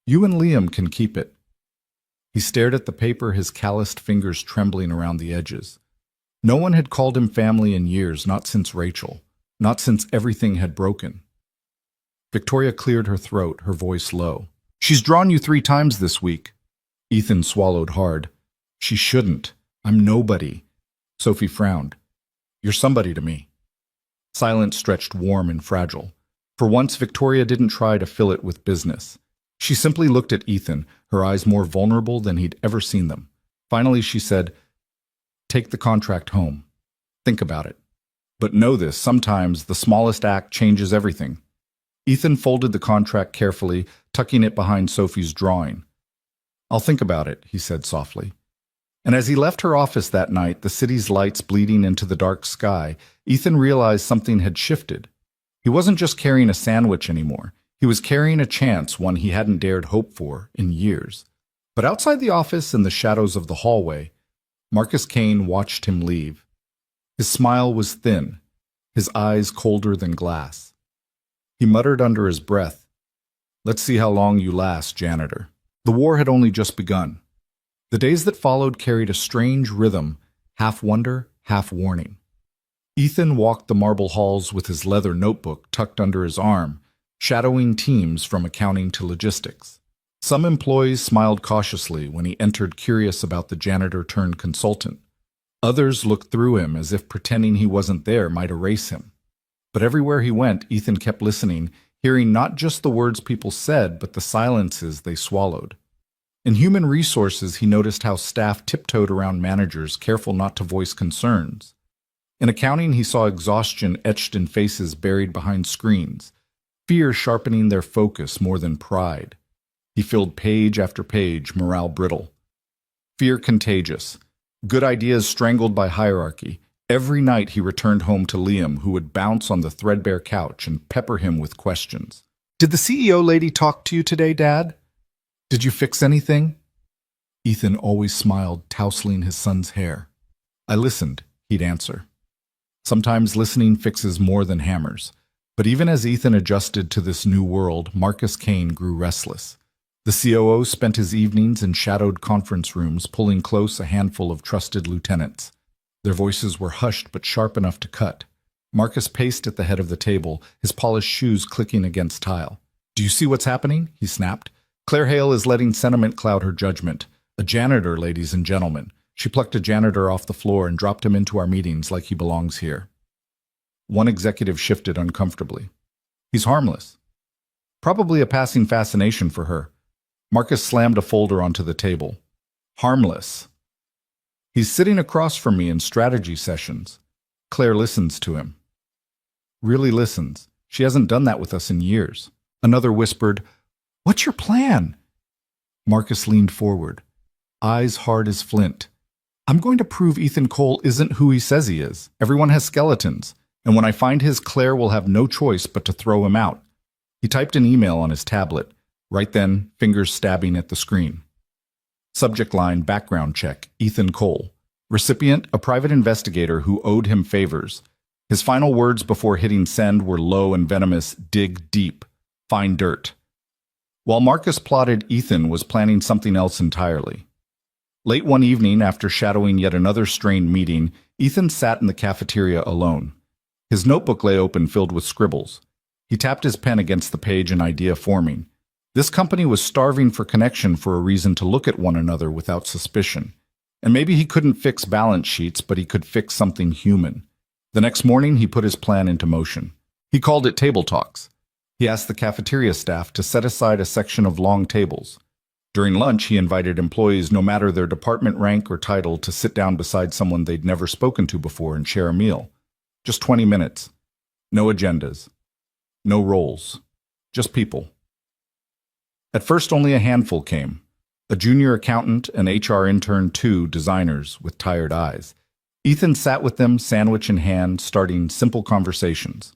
You and Liam can keep it. He stared at the paper, his calloused fingers trembling around the edges. No one had called him family in years, not since Rachel, not since everything had broken. Victoria cleared her throat, her voice low. She's drawn you 3 times this week. Ethan swallowed hard. She shouldn't. I'm nobody. Sophie frowned. You're somebody to me. Silence stretched warm and fragile. For once, Victoria didn't try to fill it with business. She simply looked at Ethan, her eyes more vulnerable than he'd ever seen them. Finally, she said, Take the contract home. Think about it. But know this, sometimes the smallest act changes everything. Ethan folded the contract carefully, tucking it behind Sophie's drawing. I'll think about it, he said softly. And as he left her office that night, the city's lights bleeding into the dark sky, Ethan realized something had shifted. He wasn't just carrying a sandwich anymore. He was carrying a chance, one he hadn't dared hope for in years. But outside the office, in the shadows of the hallway, Marcus Kane watched him leave. His smile was thin, his eyes colder than glass. He muttered under his breath, "Let's see how long you last, janitor." The war had only just begun. The days that followed carried a strange rhythm, half wonder, half warning. Ethan walked the marble halls with his leather notebook tucked under his arm, shadowing teams from accounting to logistics. Some employees smiled cautiously when he entered, curious about the janitor-turned-consultant. Others looked through him as if pretending he wasn't there might erase him. But everywhere he went, Ethan kept listening, hearing not just the words people said, but the silences they swallowed. In human resources, he noticed how staff tiptoed around managers, careful not to voice concerns. In accounting, he saw exhaustion etched in faces buried behind screens, fear sharpening their focus more than pride. He filled page after page, morale brittle. Fear contagious. Good ideas strangled by hierarchy. Every night he returned home to Liam, who would bounce on the threadbare couch and pepper him with questions. "Did the CEO lady talk to you today, Dad? Did you fix anything?" Ethan always smiled, tousling his son's hair. "I listened," he'd answer. Sometimes listening fixes more than hammers. But even as Ethan adjusted to this new world, Marcus Kane grew restless. The COO spent his evenings in shadowed conference rooms, pulling close a handful of trusted lieutenants. Their voices were hushed but sharp enough to cut. Marcus paced at the head of the table, his polished shoes clicking against tile. "Do you see what's happening?" he snapped. "Claire Hale is letting sentiment cloud her judgment. A janitor, ladies and gentlemen. She plucked a janitor off the floor and dropped him into our meetings like he belongs here." One executive shifted uncomfortably. "He's harmless. Probably a passing fascination for her." Marcus slammed a folder onto the table. "Harmless. He's sitting across from me in strategy sessions. Claire listens to him. Really listens. She hasn't done that with us in years." Another whispered, "What's your plan?" Marcus leaned forward, eyes hard as flint. "I'm going to prove Ethan Cole isn't who he says he is. Everyone has skeletons, and when I find his, Claire will have no choice but to throw him out." He typed an email on his tablet. Right then, fingers stabbing at the screen. Subject line, background check, Ethan Cole. Recipient, a private investigator who owed him favors. His final words before hitting send were low and venomous, "Dig deep. Find dirt." While Marcus plotted, Ethan was planning something else entirely. Late one evening, after shadowing yet another strained meeting, Ethan sat in the cafeteria alone. His notebook lay open, filled with scribbles. He tapped his pen against the page, an idea forming. This company was starving for connection, for a reason to look at one another without suspicion. And maybe he couldn't fix balance sheets, but he could fix something human. The next morning, he put his plan into motion. He called it Table Talks. He asked the cafeteria staff to set aside a section of long tables. During lunch, he invited employees, no matter their department rank or title, to sit down beside someone they'd never spoken to before and share a meal. Just 20 minutes. No agendas. No roles. Just people. At first, only a handful came. A junior accountant, an HR intern, 2 designers with tired eyes. Ethan sat with them, sandwich in hand, starting simple conversations.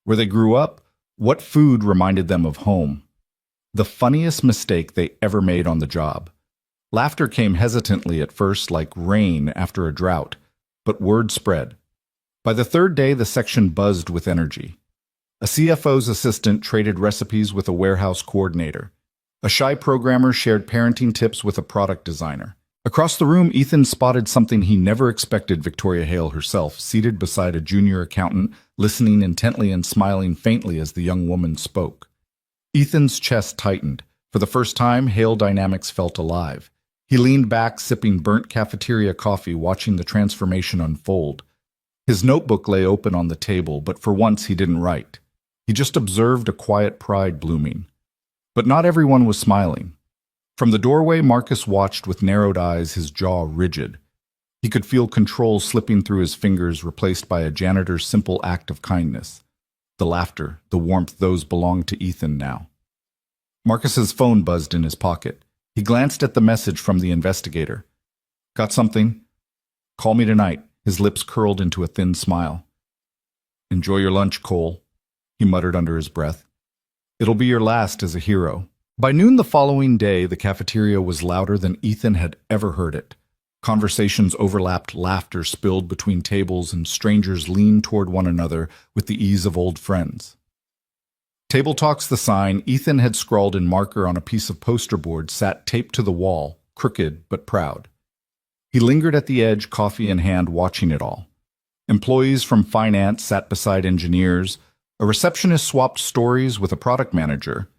Where they grew up, what food reminded them of home. The funniest mistake they ever made on the job. Laughter came hesitantly at first, like rain after a drought, but word spread. By the third day, the section buzzed with energy. A CFO's assistant traded recipes with a warehouse coordinator. A shy programmer shared parenting tips with a product designer. Across the room, Ethan spotted something he never expected: Victoria Hale herself, seated beside a junior accountant, listening intently and smiling faintly as the young woman spoke. Ethan's chest tightened. For the first time, Hale dynamics felt alive. He leaned back, sipping burnt cafeteria coffee, watching the transformation unfold. His notebook lay open on the table, but for once he didn't write. He just observed a quiet pride blooming. But not everyone was smiling. From the doorway, Marcus watched with narrowed eyes, his jaw rigid. He could feel control slipping through his fingers, replaced by a janitor's simple act of kindness. The laughter, the warmth, those belonged to Ethan now. Marcus's phone buzzed in his pocket. He glanced at the message from the investigator. Got something? Call me tonight. His lips curled into a thin smile. Enjoy your lunch, Cole, he muttered under his breath. It'll be your last as a hero. By noon the following day, the cafeteria was louder than Ethan had ever heard it. Conversations overlapped, laughter spilled between tables, and strangers leaned toward one another with the ease of old friends. Table Talk's the sign Ethan had scrawled in marker on a piece of poster board sat taped to the wall, crooked but proud. He lingered at the edge, coffee in hand, watching it all. Employees from finance sat beside engineers. A receptionist swapped stories with a product manager.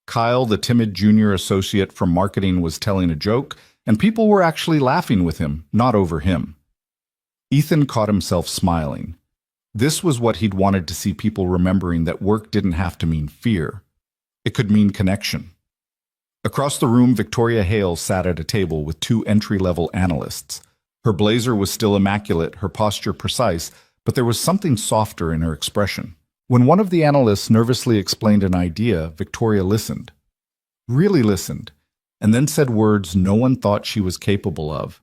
Kyle, the timid junior associate from marketing, was telling a joke, and people were actually laughing with him, not over him. Ethan caught himself smiling. This was what he'd wanted to see people remembering, that work didn't have to mean fear. It could mean connection. Across the room, Victoria Hale sat at a table with two entry-level analysts. Her blazer was still immaculate, her posture precise, but there was something softer in her expression. When one of the analysts nervously explained an idea, Victoria listened. Really listened, and then said words no one thought she was capable of.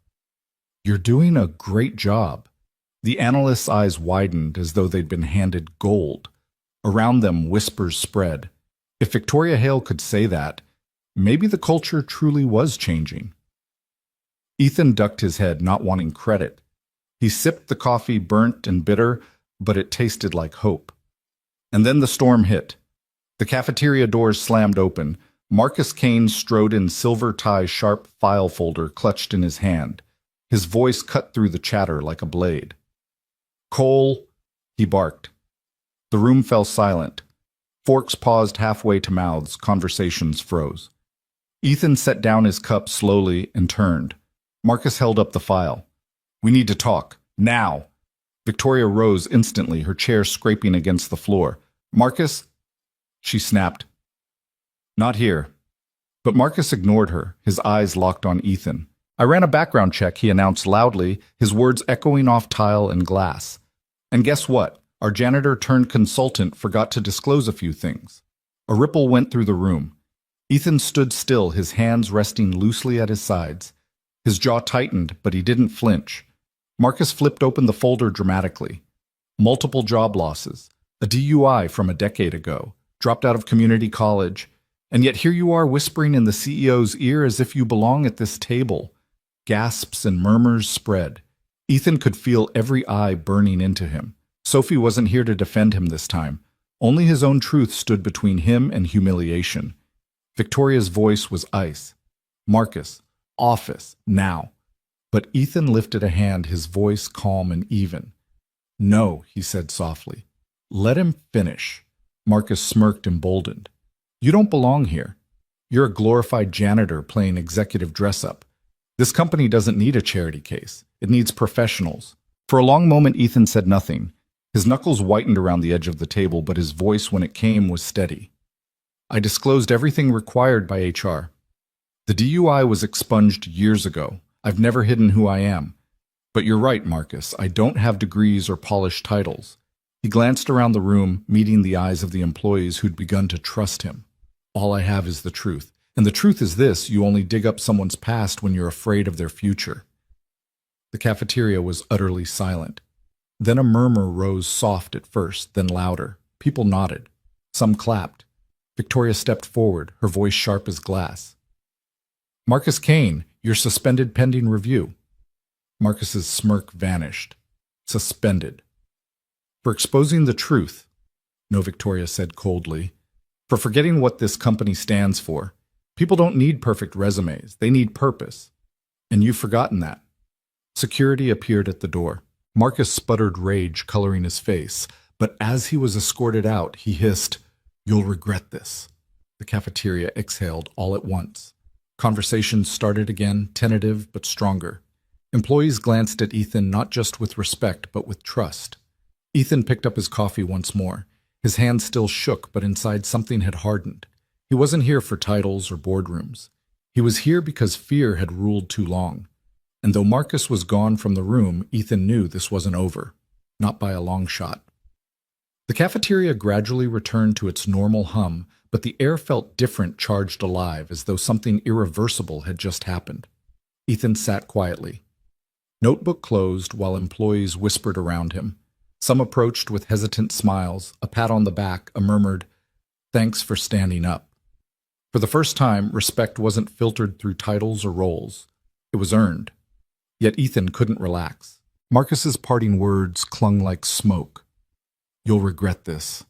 "You're doing a great job." The analyst's eyes widened as though they'd been handed gold. Around them, whispers spread. If Victoria Hale could say that, maybe the culture truly was changing. Ethan ducked his head, not wanting credit. He sipped the coffee, burnt and bitter, but it tasted like hope. And then the storm hit. The cafeteria doors slammed open. Marcus Kane strode in, silver tie, sharp file folder clutched in his hand. His voice cut through the chatter like a blade. "Cole," he barked. The room fell silent. Forks paused halfway to mouths, conversations froze. Ethan set down his cup slowly and turned. Marcus held up the file. "We need to talk. Now." Victoria rose instantly, her chair scraping against the floor. "Marcus?" She snapped. "Not here." But Marcus ignored her, his eyes locked on Ethan. "I ran a background check," he announced loudly, his words echoing off tile and glass. "And guess what? Our janitor turned consultant forgot to disclose a few things." A ripple went through the room. Ethan stood still, his hands resting loosely at his sides. His jaw tightened, but he didn't flinch. Marcus flipped open the folder dramatically. Multiple job losses, a DUI from a decade ago, dropped out of community college, and yet here you are whispering in the CEO's ear as if you belong at this table. Gasps and murmurs spread. Ethan could feel every eye burning into him. Sophie wasn't here to defend him this time. Only his own truth stood between him and humiliation. Victoria's voice was ice. "Marcus, office, now." But Ethan lifted a hand, his voice calm and even. "No," he said softly. "Let him finish." Marcus smirked, emboldened. "You don't belong here. You're a glorified janitor playing executive dress-up. This company doesn't need a charity case. It needs professionals." For a long moment, Ethan said nothing. His knuckles whitened around the edge of the table, but his voice, when it came, was steady. "I disclosed everything required by HR. The DUI was expunged years ago. I've never hidden who I am. But you're right, Marcus. I don't have degrees or polished titles." He glanced around the room, meeting the eyes of the employees who'd begun to trust him. "All I have is the truth. And the truth is this: you only dig up someone's past when you're afraid of their future." The cafeteria was utterly silent. Then a murmur rose, soft at first, then louder. People nodded. Some clapped. Victoria stepped forward, her voice sharp as glass. "Marcus Kane, you're suspended pending review." Marcus's smirk vanished. Suspended. "For exposing the truth," no, Victoria said coldly. "For forgetting what this company stands for. People don't need perfect resumes. They need purpose. And you've forgotten that." Security appeared at the door. Marcus sputtered, rage coloring his face, but as he was escorted out, he hissed, "You'll regret this." The cafeteria exhaled all at once. Conversations started again, tentative but stronger. Employees glanced at Ethan not just with respect, but with trust. Ethan picked up his coffee once more. His hand still shook, but inside something had hardened. He wasn't here for titles or boardrooms. He was here because fear had ruled too long. And though Marcus was gone from the room, Ethan knew this wasn't over. Not by a long shot. The cafeteria gradually returned to its normal hum, but the air felt different, charged alive, as though something irreversible had just happened. Ethan sat quietly. Notebook closed while employees whispered around him. Some approached with hesitant smiles, a pat on the back, a murmured, "Thanks for standing up." For the first time, respect wasn't filtered through titles or roles. It was earned. Yet Ethan couldn't relax. Marcus's parting words clung like smoke. "You'll regret this."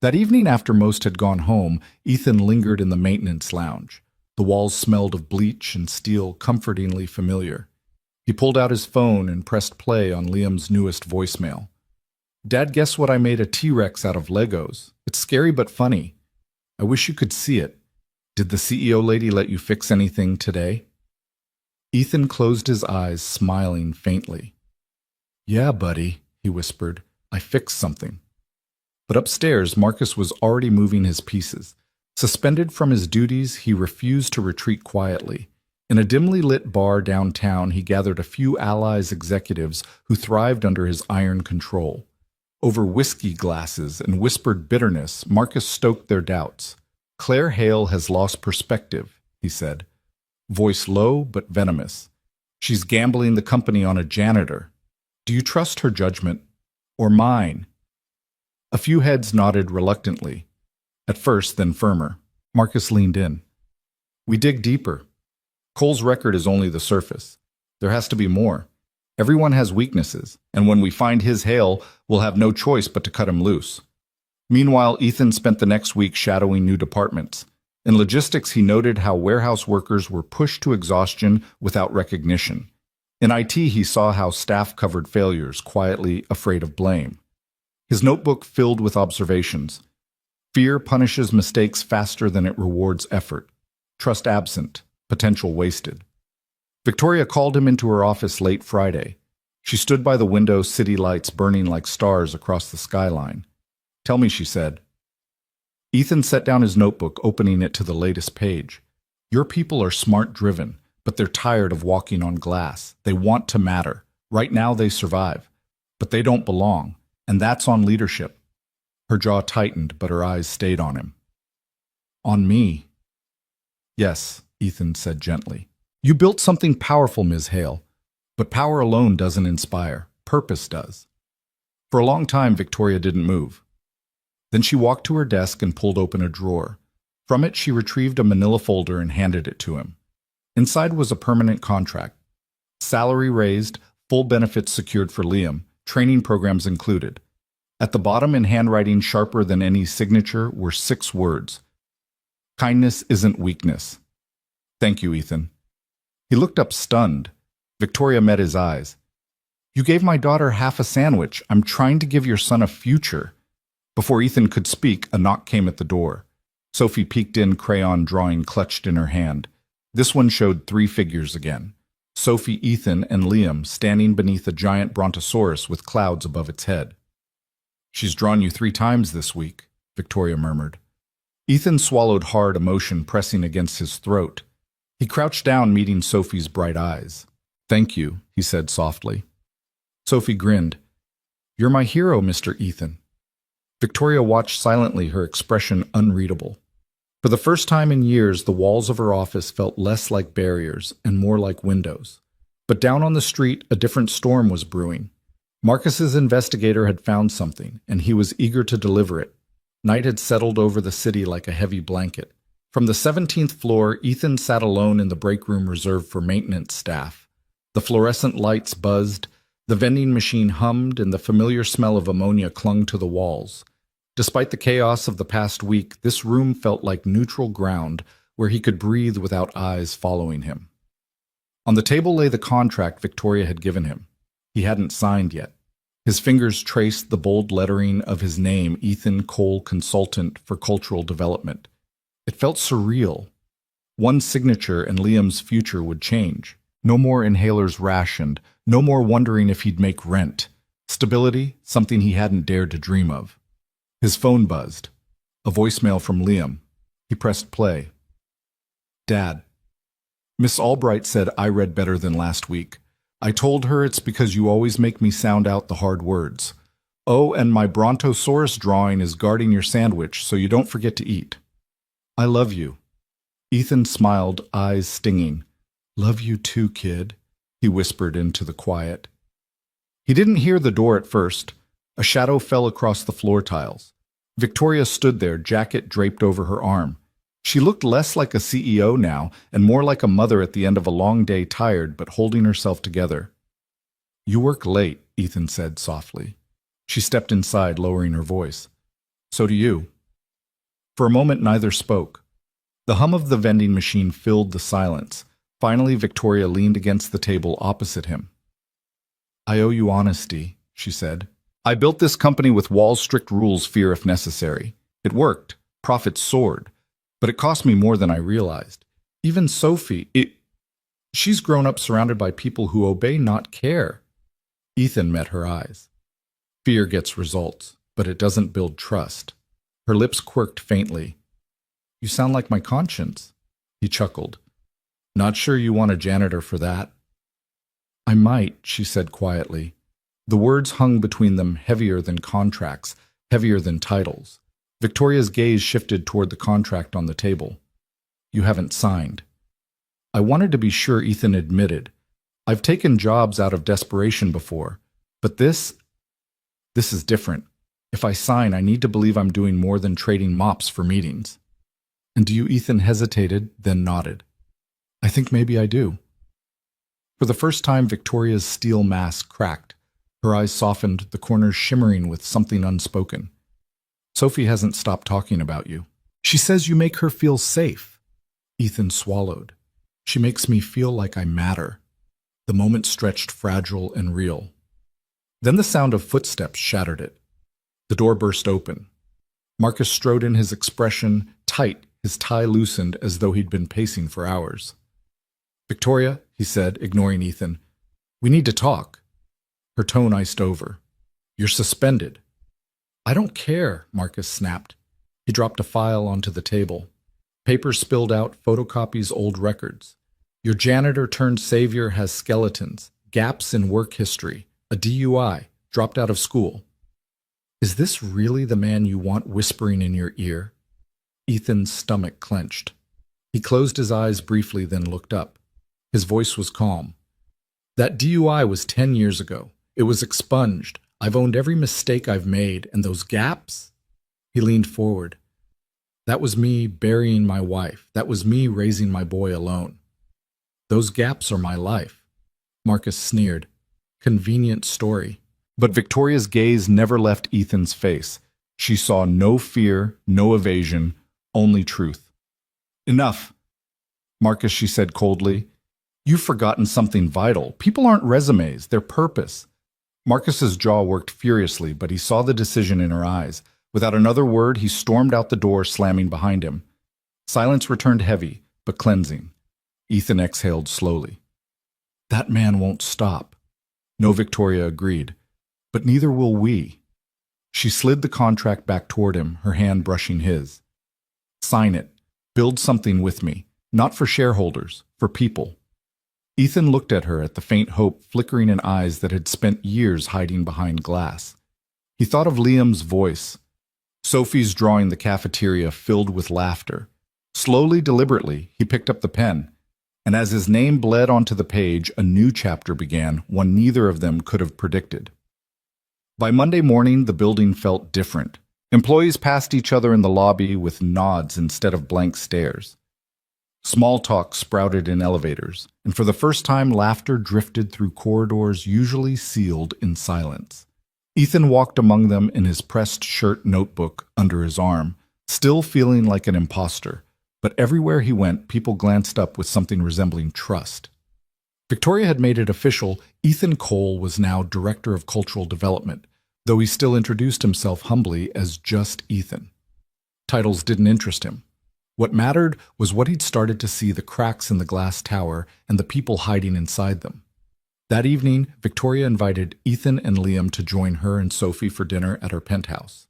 That evening, after most had gone home, Ethan lingered in the maintenance lounge. The walls smelled of bleach and steel, comfortingly familiar. He pulled out his phone and pressed play on Liam's newest voicemail. "Dad, guess what I made a T-Rex out of Legos? It's scary but funny. I wish you could see it. Did the CEO lady let you fix anything today?" Ethan closed his eyes, smiling faintly. "Yeah, buddy," he whispered. "I fixed something." But upstairs, Marcus was already moving his pieces. Suspended from his duties, he refused to retreat quietly. In a dimly lit bar downtown, he gathered a few allies executives who thrived under his iron control. Over whiskey glasses and whispered bitterness, Marcus stoked their doubts. "Claire Hale has lost perspective," he said. Voice low but venomous. "She's gambling the company on a janitor. Do you trust her judgment? Or mine?" A few heads nodded reluctantly. At first, then firmer. Marcus leaned in. "We dig deeper. Cole's record is only the surface. There has to be more. Everyone has weaknesses, and when we find his Hale, we'll have no choice but to cut him loose." Meanwhile, Ethan spent the next week shadowing new departments. In logistics, he noted how warehouse workers were pushed to exhaustion without recognition. In IT, he saw how staff covered failures, quietly afraid of blame. His notebook filled with observations. Fear punishes mistakes faster than it rewards effort. Trust absent, potential wasted. Victoria called him into her office late Friday. She stood by the window, city lights burning like stars across the skyline. "Tell me," she said. Ethan set down his notebook, opening it to the latest page. "Your people are smart-driven, but they're tired of walking on glass. They want to matter. Right now they survive. But they don't belong, and that's on leadership." Her jaw tightened, but her eyes stayed on him. "On me?" "Yes," Ethan said gently. "You built something powerful, Ms. Hale. But power alone doesn't inspire. Purpose does." For a long time, Victoria didn't move. Then she walked to her desk and pulled open a drawer. From it, she retrieved a manila folder and handed it to him. Inside was a permanent contract. Salary raised, full benefits secured for Liam, training programs included. At the bottom, in handwriting sharper than any signature, were 6 words. "Kindness isn't weakness." "Thank you, Ethan." He looked up stunned. Victoria met his eyes. "You gave my daughter half a sandwich. I'm trying to give your son a future." Before Ethan could speak, a knock came at the door. Sophie peeked in, crayon drawing clutched in her hand. This one showed 3 figures again. Sophie, Ethan, and Liam standing beneath a giant brontosaurus with clouds above its head. "She's drawn you 3 times this week," Victoria murmured. Ethan swallowed hard, emotion pressing against his throat. He crouched down, meeting Sophie's bright eyes. "Thank you," he said softly. Sophie grinned. "You're my hero, Mr. Ethan." Victoria watched silently, her expression unreadable. For the first time in years, the walls of her office felt less like barriers and more like windows. But down on the street, a different storm was brewing. Marcus's investigator had found something, and he was eager to deliver it. Night had settled over the city like a heavy blanket. From the 17th floor, Ethan sat alone in the break room reserved for maintenance staff. The fluorescent lights buzzed, the vending machine hummed, and the familiar smell of ammonia clung to the walls. Despite the chaos of the past week, this room felt like neutral ground where he could breathe without eyes following him. On the table lay the contract Victoria had given him. He hadn't signed yet. His fingers traced the bold lettering of his name, Ethan Cole, Consultant for Cultural Development. It felt surreal. One signature and Liam's future would change. No more inhalers rationed, no more wondering if he'd make rent. Stability, something he hadn't dared to dream of. His phone buzzed. A voicemail from Liam. He pressed play. "Dad. Miss Albright said I read better than last week. I told her it's because you always make me sound out the hard words. Oh, and my brontosaurus drawing is guarding your sandwich, so you don't forget to eat. I love you." Ethan smiled, eyes stinging. "Love you too, kid." he whispered into the quiet. He didn't hear the door at first. A shadow fell across the floor tiles. Victoria stood there, jacket draped over her arm. She looked less like a CEO now and more like a mother at the end of a long day, tired but holding herself together. "You work late," Ethan said softly. She stepped inside, lowering her voice. "So do you." For a moment, neither spoke. The hum of the vending machine filled the silence. Finally, Victoria leaned against the table opposite him. "I owe you honesty," she said. "I built this company with Wall's strict rules, fear if necessary. It worked. Profits soared. But it cost me more than I realized. Even Sophie, she's grown up surrounded by people who obey, not care." Ethan met her eyes. "Fear gets results, but it doesn't build trust." Her lips quirked faintly. "You sound like my conscience." He chuckled. "Not sure you want a janitor for that." "I might," she said quietly. The words hung between them, heavier than contracts, heavier than titles. Victoria's gaze shifted toward the contract on the table. "You haven't signed." "I wanted to be sure," Ethan admitted. "I've taken jobs out of desperation before, but this is different. If I sign, I need to believe I'm doing more than trading mops for meetings." "And do you?" Ethan hesitated, then nodded. "I think maybe I do." For the first time, Victoria's steel mask cracked. Her eyes softened, the corners shimmering with something unspoken. "Sophie hasn't stopped talking about you. She says you make her feel safe." Ethan swallowed. "She makes me feel like I matter." The moment stretched fragile and real. Then the sound of footsteps shattered it. The door burst open. Marcus strode in, his expression tight, his tie loosened as though he'd been pacing for hours. "Victoria," he said, ignoring Ethan, "we need to talk." Her tone iced over. "You're suspended." "I don't care," Marcus snapped. He dropped a file onto the table. Papers spilled out, photocopies, old records. "Your janitor turned savior has skeletons, gaps in work history, a DUI, dropped out of school." "Is this really the man you want whispering in your ear?" Ethan's stomach clenched. He closed his eyes briefly, then looked up. His voice was calm. "That DUI was 10 years ago. It was expunged. I've owned every mistake I've made, and those gaps?" He leaned forward. "That was me burying my wife. That was me raising my boy alone. Those gaps are my life." Marcus sneered. "Convenient story." But Victoria's gaze never left Ethan's face. She saw no fear, no evasion, only truth. "Enough." "Marcus," she said coldly, "you've forgotten something vital. People aren't resumes, they're purpose." Marcus's jaw worked furiously, but he saw the decision in her eyes. Without another word, he stormed out the door, slamming behind him. Silence returned heavy, but cleansing. Ethan exhaled slowly. "That man won't stop." "No," Victoria agreed. "But neither will we." She slid the contract back toward him, her hand brushing his. "Sign it. Build something with me. Not for shareholders, for people." Ethan looked at her, at the faint hope flickering in eyes that had spent years hiding behind glass. He thought of Liam's voice. Sophie's drawing the cafeteria filled with laughter. Slowly, deliberately, he picked up the pen. And as his name bled onto the page, a new chapter began, one neither of them could have predicted. By Monday morning, the building felt different. Employees passed each other in the lobby with nods instead of blank stares. Small talk sprouted in elevators, and for the first time laughter drifted through corridors usually sealed in silence. Ethan walked among them in his pressed shirt notebook under his arm, still feeling like an imposter. But everywhere he went, people glanced up with something resembling trust. Victoria had made it official. Ethan Cole was now Director of Cultural Development, though he still introduced himself humbly as just Ethan. Titles didn't interest him. What mattered was what he'd started to see, the cracks in the glass tower and the people hiding inside them. That evening, Victoria invited Ethan and Liam to join her and Sophie for dinner at her penthouse.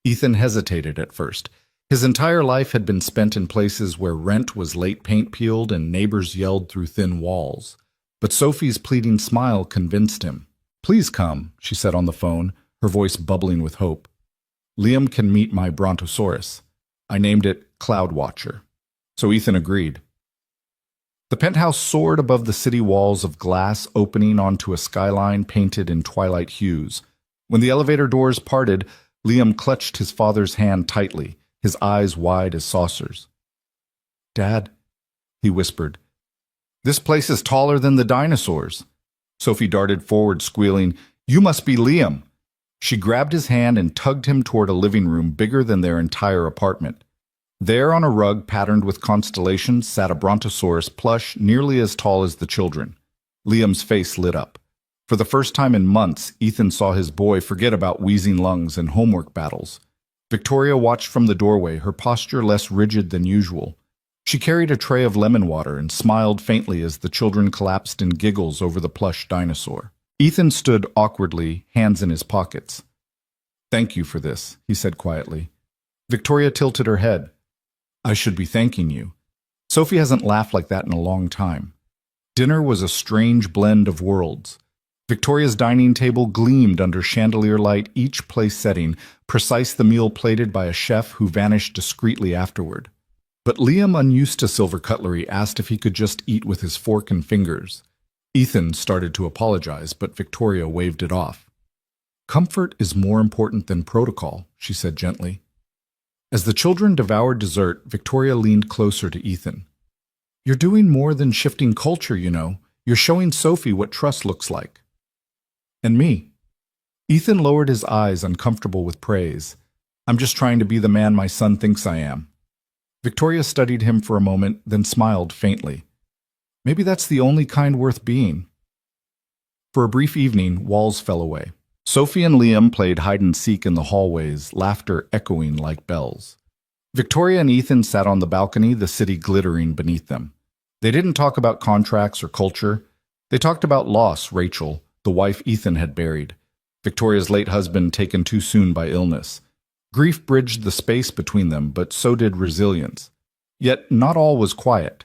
Ethan hesitated at first. His entire life had been spent in places where rent was late paint peeled and neighbors yelled through thin walls. But Sophie's pleading smile convinced him. "Please come," she said on the phone, her voice bubbling with hope. "Liam can meet my brontosaurus. I named it Cloud Watcher." So Ethan agreed. The penthouse soared above the city walls of glass opening onto a skyline painted in twilight hues. When the elevator doors parted, Liam clutched his father's hand tightly, his eyes wide as saucers. "Dad," he whispered, "this place is taller than the dinosaurs." Sophie darted forward, squealing, "You must be Liam." She grabbed his hand and tugged him toward a living room bigger than their entire apartment. There, on a rug patterned with constellations, sat a brontosaurus plush nearly as tall as the children. Liam's face lit up. For the first time in months, Ethan saw his boy forget about wheezing lungs and homework battles. Victoria watched from the doorway, her posture less rigid than usual. She carried a tray of lemon water and smiled faintly as the children collapsed in giggles over the plush dinosaur. Ethan stood awkwardly, hands in his pockets. "Thank you for this," he said quietly. Victoria tilted her head. "I should be thanking you." Sophie hasn't laughed like that in a long time. Dinner was a strange blend of worlds. Victoria's dining table gleamed under chandelier light, each place setting, precise the meal plated by a chef who vanished discreetly afterward. But Liam, unused to silver cutlery, asked if he could just eat with his fork and fingers. Ethan started to apologize, but Victoria waved it off. "Comfort is more important than protocol," she said gently. As the children devoured dessert, Victoria leaned closer to Ethan. "You're doing more than shifting culture, you know. You're showing Sophie what trust looks like." "And me." Ethan lowered his eyes, uncomfortable with praise. "I'm just trying to be the man my son thinks I am." Victoria studied him for a moment, then smiled faintly. "Maybe that's the only kind worth being." For a brief evening, walls fell away. Sophie and Liam played hide-and-seek in the hallways, laughter echoing like bells. Victoria and Ethan sat on the balcony, the city glittering beneath them. They didn't talk about contracts or culture. They talked about loss, Rachel, the wife Ethan had buried. Victoria's late husband taken too soon by illness. Grief bridged the space between them, but so did resilience. Yet not all was quiet.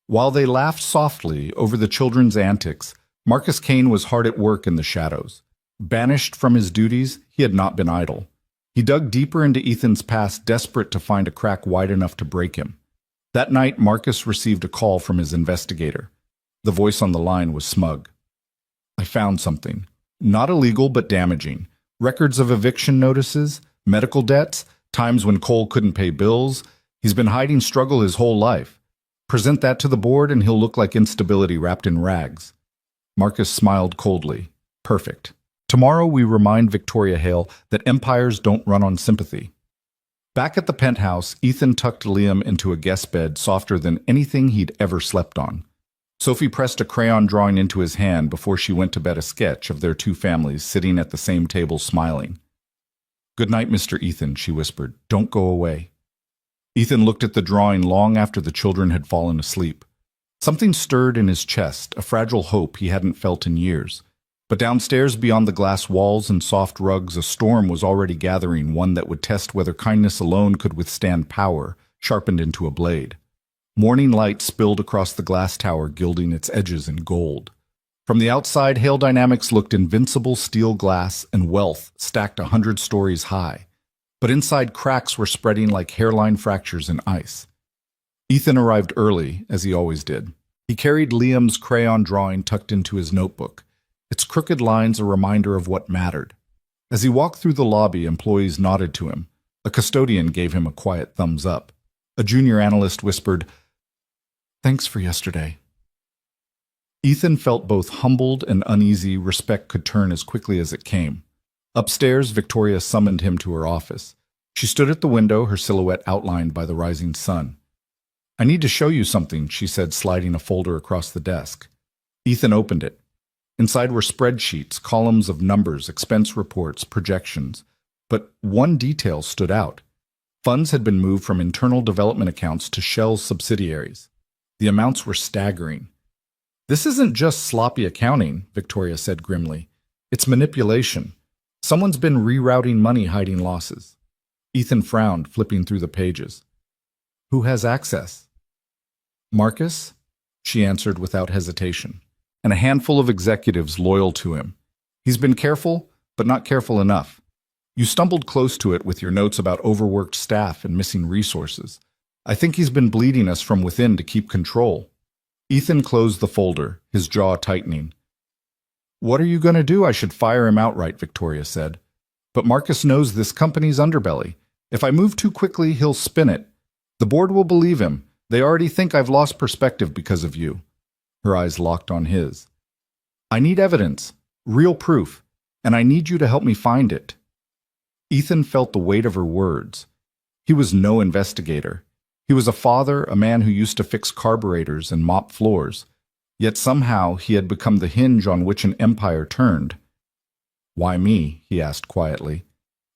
While they laughed softly over the children's antics, Marcus Kane was hard at work in the shadows. Banished from his duties, he had not been idle. He dug deeper into Ethan's past, desperate to find a crack wide enough to break him. That night, Marcus received a call from his investigator. The voice on the line was smug. "I found something. Not illegal, but damaging. Records of eviction notices, medical debts, times when Cole couldn't pay bills. He's been hiding struggle his whole life. Present that to the board and he'll look like instability wrapped in rags." Marcus smiled coldly. "Perfect. Tomorrow we remind Victoria Hale that empires don't run on sympathy." Back at the penthouse, Ethan tucked Liam into a guest bed softer than anything he'd ever slept on. Sophie pressed a crayon drawing into his hand before she went to bed, a sketch of their two families sitting at the same table smiling. "Good night, Mr. Ethan," she whispered. "Don't go away." Ethan looked at the drawing long after the children had fallen asleep. Something stirred in his chest, a fragile hope he hadn't felt in years. But downstairs, beyond the glass walls and soft rugs, a storm was already gathering, one that would test whether kindness alone could withstand power, sharpened into a blade. Morning light spilled across the glass tower, gilding its edges in gold. From the outside, Hale Dynamics looked invincible steel glass and wealth stacked 100 stories high. But inside, cracks were spreading like hairline fractures in ice. Ethan arrived early, as he always did. He carried Liam's crayon drawing tucked into his notebook, its crooked lines a reminder of what mattered. As he walked through the lobby, employees nodded to him. A custodian gave him a quiet thumbs up. A junior analyst whispered, "Thanks for yesterday." Ethan felt both humbled and uneasy. Respect could turn as quickly as it came. Upstairs, Victoria summoned him to her office. She stood at the window, her silhouette outlined by the rising sun. "I need to show you something," she said, sliding a folder across the desk. Ethan opened it. Inside were spreadsheets, columns of numbers, expense reports, projections. But one detail stood out. Funds had been moved from internal development accounts to Shell's subsidiaries. The amounts were staggering. "This isn't just sloppy accounting," Victoria said grimly. "It's manipulation. Someone's been rerouting money, hiding losses." Ethan frowned, flipping through the pages. "Who has access?" "Marcus," she answered without hesitation, "and a handful of executives loyal to him. He's been careful, but not careful enough. You stumbled close to it with your notes about overworked staff and missing resources. I think he's been bleeding us from within to keep control." Ethan closed the folder, his jaw tightening. What are you going to do? I should fire him outright, Victoria said. But Marcus knows this company's underbelly. If I move too quickly, he'll spin it. The board will believe him. They already think I've lost perspective because of you. Her eyes locked on his. I need evidence, real proof, and I need you to help me find it. Ethan felt the weight of her words. He was no investigator. He was a father, a man who used to fix carburetors and mop floors. Yet somehow he had become the hinge on which an empire turned. Why me? He asked quietly.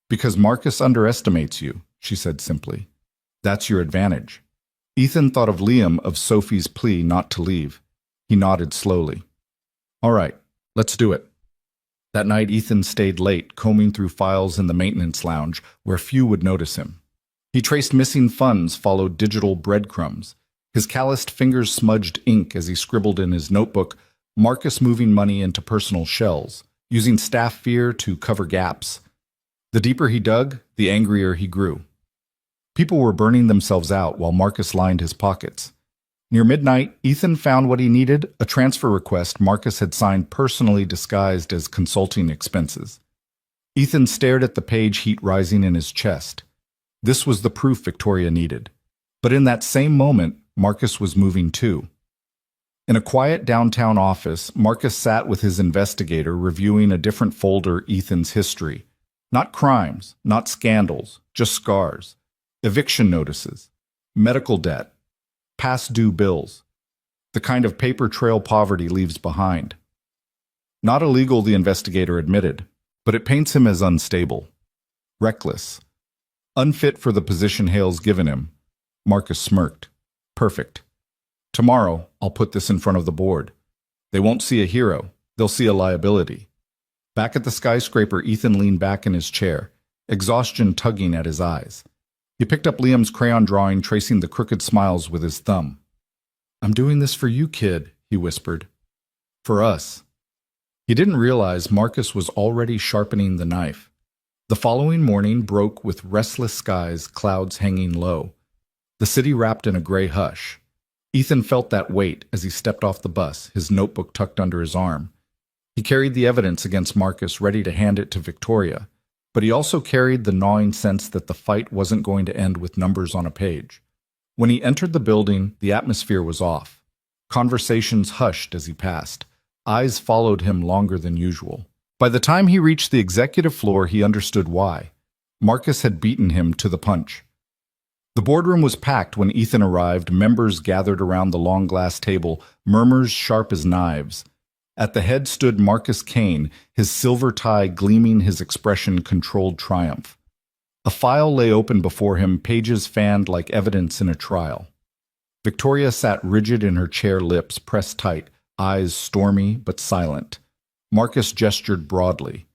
Because Marcus underestimates you, she said simply. That's your advantage. Ethan thought of Liam, of Sophie's plea not to leave. He nodded slowly. All right, let's do it. That night Ethan stayed late, combing through files in the maintenance lounge where few would notice him. He traced missing funds, followed digital breadcrumbs. His calloused fingers smudged ink as he scribbled in his notebook, Marcus moving money into personal shells, using staff fear to cover gaps. The deeper he dug, the angrier he grew. People were burning themselves out while Marcus lined his pockets. Near midnight, Ethan found what he needed, a transfer request Marcus had signed personally disguised as consulting expenses. Ethan stared at the page, heat rising in his chest. This was the proof Victoria needed. But in that same moment, Marcus was moving too. In a quiet downtown office, Marcus sat with his investigator reviewing a different folder, Ethan's history. Not crimes, not scandals, just scars. Eviction notices, medical debt, past due bills, the kind of paper trail poverty leaves behind. Not illegal, the investigator admitted, but it paints him as unstable, reckless, unfit for the position Hale's given him. Marcus smirked. Perfect. Tomorrow, I'll put this in front of the board. They won't see a hero, they'll see a liability. Back at the skyscraper, Ethan leaned back in his chair, exhaustion tugging at his eyes. He picked up Liam's crayon drawing, tracing the crooked smiles with his thumb. I'm doing this for you, kid, he whispered. For us. He didn't realize Marcus was already sharpening the knife. The following morning broke with restless skies, clouds hanging low. The city wrapped in a gray hush. Ethan felt that weight as he stepped off the bus, his notebook tucked under his arm. He carried the evidence against Marcus, ready to hand it to Victoria. But he also carried the gnawing sense that the fight wasn't going to end with numbers on a page. When he entered the building, the atmosphere was off. Conversations hushed as he passed. Eyes followed him longer than usual. By the time he reached the executive floor, he understood why. Marcus had beaten him to the punch. The boardroom was packed when Ethan arrived, members gathered around the long glass table, murmurs sharp as knives. At the head stood Marcus Kane, his silver tie gleaming, his expression controlled triumph. A file lay open before him, pages fanned like evidence in a trial. Victoria sat rigid in her chair, lips pressed tight, eyes stormy but silent. Marcus gestured broadly.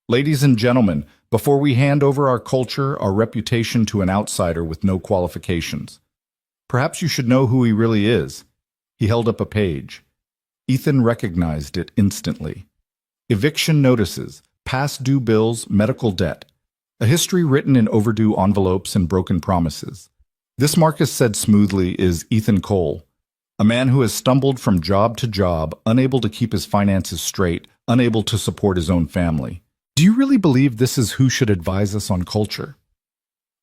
Ladies and gentlemen, before we hand over our culture, our reputation to an outsider with no qualifications, perhaps you should know who he really is. He held up a page. Ethan recognized it instantly. Eviction notices, past due bills, medical debt. A history written in overdue envelopes and broken promises. This, Marcus said smoothly, is Ethan Cole, a man who has stumbled from job to job, unable to keep his finances straight, unable to support his own family. Do you really believe this is who should advise us on culture?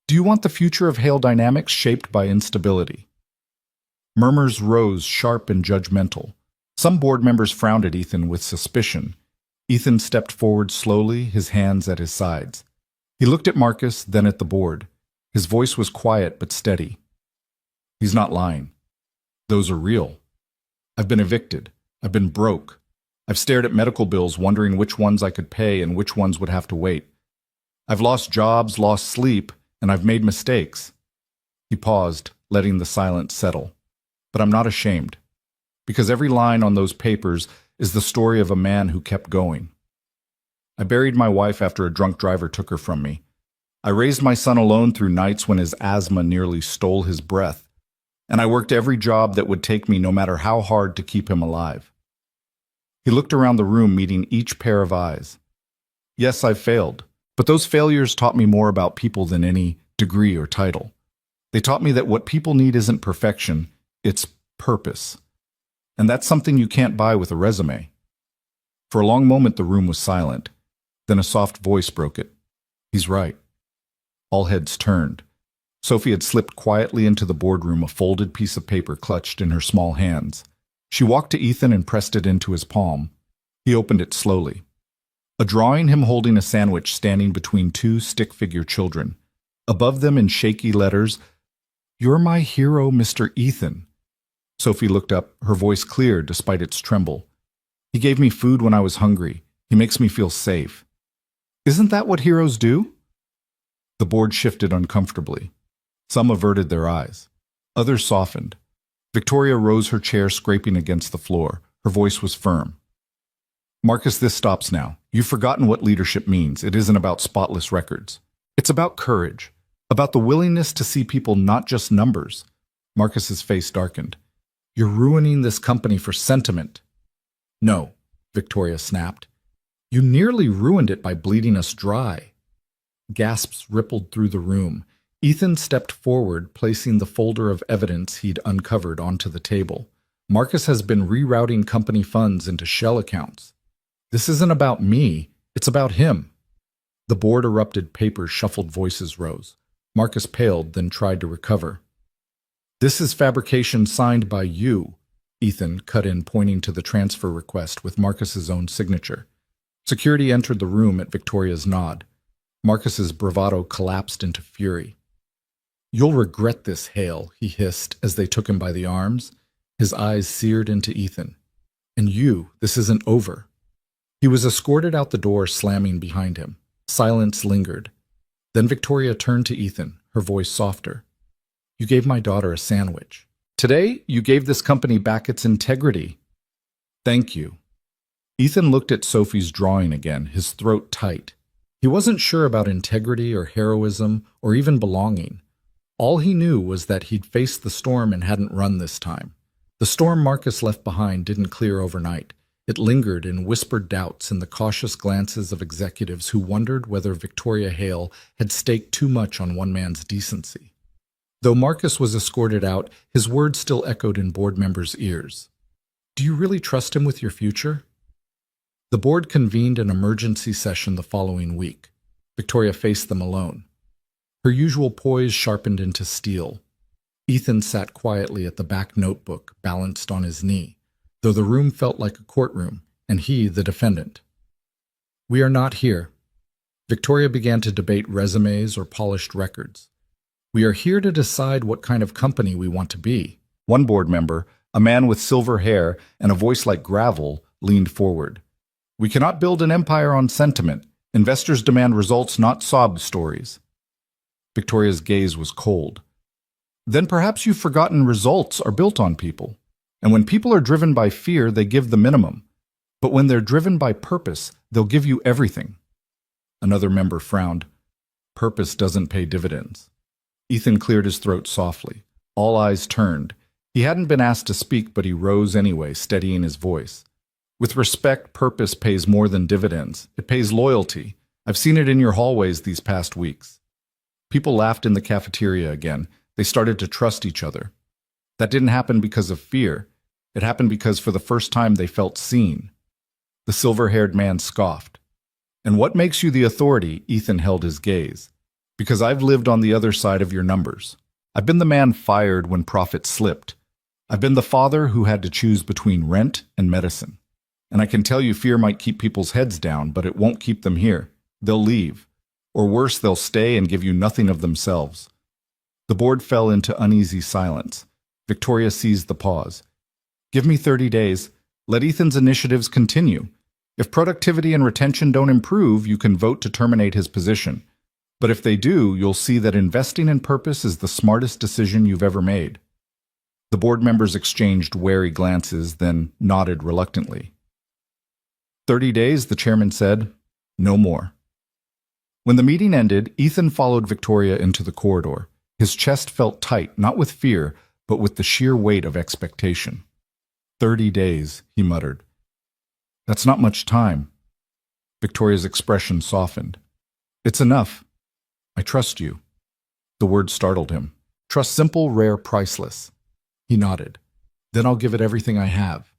Do you want the future of Hale Dynamics shaped by instability? Murmurs rose, sharp and judgmental. Some board members frowned at Ethan with suspicion. Ethan stepped forward slowly, his hands at his sides. He looked at Marcus, then at the board. His voice was quiet but steady. He's not lying. Those are real. I've been evicted. I've been broke. I've stared at medical bills, wondering which ones I could pay and which ones would have to wait. I've lost jobs, lost sleep, and I've made mistakes. He paused, letting the silence settle. But I'm not ashamed. Because every line on those papers is the story of a man who kept going. I buried my wife after a drunk driver took her from me. I raised my son alone through nights when his asthma nearly stole his breath. And I worked every job that would take me, no matter how hard, to keep him alive. He looked around the room, meeting each pair of eyes. Yes, I've failed, but those failures taught me more about people than any degree or title. They taught me that what people need isn't perfection, it's purpose. And that's something you can't buy with a resume. For a long moment, the room was silent. Then a soft voice broke it. He's right. All heads turned. Sophie had slipped quietly into the boardroom, a folded piece of paper clutched in her small hands. She walked to Ethan and pressed it into his palm. He opened it slowly. A drawing him holding a sandwich standing between two stick-figure children. Above them in shaky letters, "You're my hero, Mr. Ethan." Sophie looked up, her voice clear despite its tremble. "He gave me food when I was hungry. He makes me feel safe." "Isn't that what heroes do?" The board shifted uncomfortably. Some averted their eyes. Others softened. Victoria rose, her chair scraping against the floor. Her voice was firm. "Marcus, this stops now. You've forgotten what leadership means. It isn't about spotless records. It's about courage, about the willingness to see people not just numbers." Marcus's face darkened. "You're ruining this company for sentiment." "No," Victoria snapped. "You nearly ruined it by bleeding us dry." Gasps rippled through the room. Ethan stepped forward, placing the folder of evidence he'd uncovered onto the table. "Marcus has been rerouting company funds into shell accounts. This isn't about me, it's about him." The board erupted, papers shuffled, voices rose. Marcus paled, then tried to recover. "This is fabrication signed by you," Ethan cut in, pointing to the transfer request with Marcus's own signature. Security entered the room at Victoria's nod. Marcus's bravado collapsed into fury. "You'll regret this, Hale," he hissed as they took him by the arms. His eyes seared into Ethan. "And you, this isn't over." He was escorted out the door, slamming behind him. Silence lingered. Then Victoria turned to Ethan, her voice softer. "You gave my daughter a sandwich. Today, you gave this company back its integrity. Thank you." Ethan looked at Sophie's drawing again, his throat tight. He wasn't sure about integrity or heroism or even belonging. All he knew was that he'd faced the storm and hadn't run this time. The storm Marcus left behind didn't clear overnight. It lingered in whispered doubts and the cautious glances of executives who wondered whether Victoria Hale had staked too much on one man's decency. Though Marcus was escorted out, his words still echoed in board members' ears. "Do you really trust him with your future?" The board convened an emergency session the following week. Victoria faced them alone. Her usual poise sharpened into steel. Ethan sat quietly at the back notebook, balanced on his knee, though the room felt like a courtroom, and he the defendant. "We are not here." Victoria began to debate resumes or polished records. "We are here to decide what kind of company we want to be." One board member, a man with silver hair and a voice like gravel, leaned forward. "We cannot build an empire on sentiment. Investors demand results, not sob stories." Victoria's gaze was cold. "Then perhaps you've forgotten results are built on people. And when people are driven by fear, they give the minimum. But when they're driven by purpose, they'll give you everything." Another member frowned. "Purpose doesn't pay dividends." Ethan cleared his throat softly. All eyes turned. He hadn't been asked to speak, but he rose anyway, steadying his voice. "With respect, purpose pays more than dividends. It pays loyalty. I've seen it in your hallways these past weeks." People laughed in the cafeteria again. They started to trust each other. That didn't happen because of fear. It happened because for the first time they felt seen. The silver-haired man scoffed. "And what makes you the authority?" Ethan held his gaze. "Because I've lived on the other side of your numbers. I've been the man fired when profits slipped. I've been the father who had to choose between rent and medicine. And I can tell you fear might keep people's heads down, but it won't keep them here. They'll leave. Or worse, they'll stay and give you nothing of themselves." The board fell into uneasy silence. Victoria seized the pause. "Give me 30 days. Let Ethan's initiatives continue. If productivity and retention don't improve, you can vote to terminate his position. But if they do, you'll see that investing in purpose is the smartest decision you've ever made." The board members exchanged wary glances, then nodded reluctantly. 30 days, the chairman said. No more. When the meeting ended, Ethan followed Victoria into the corridor. His chest felt tight, not with fear, but with the sheer weight of expectation. 30 days, he muttered. That's not much time. Victoria's expression softened. It's enough. I trust you. The word startled him. Trust simple, rare, priceless. He nodded. Then I'll give it everything I have.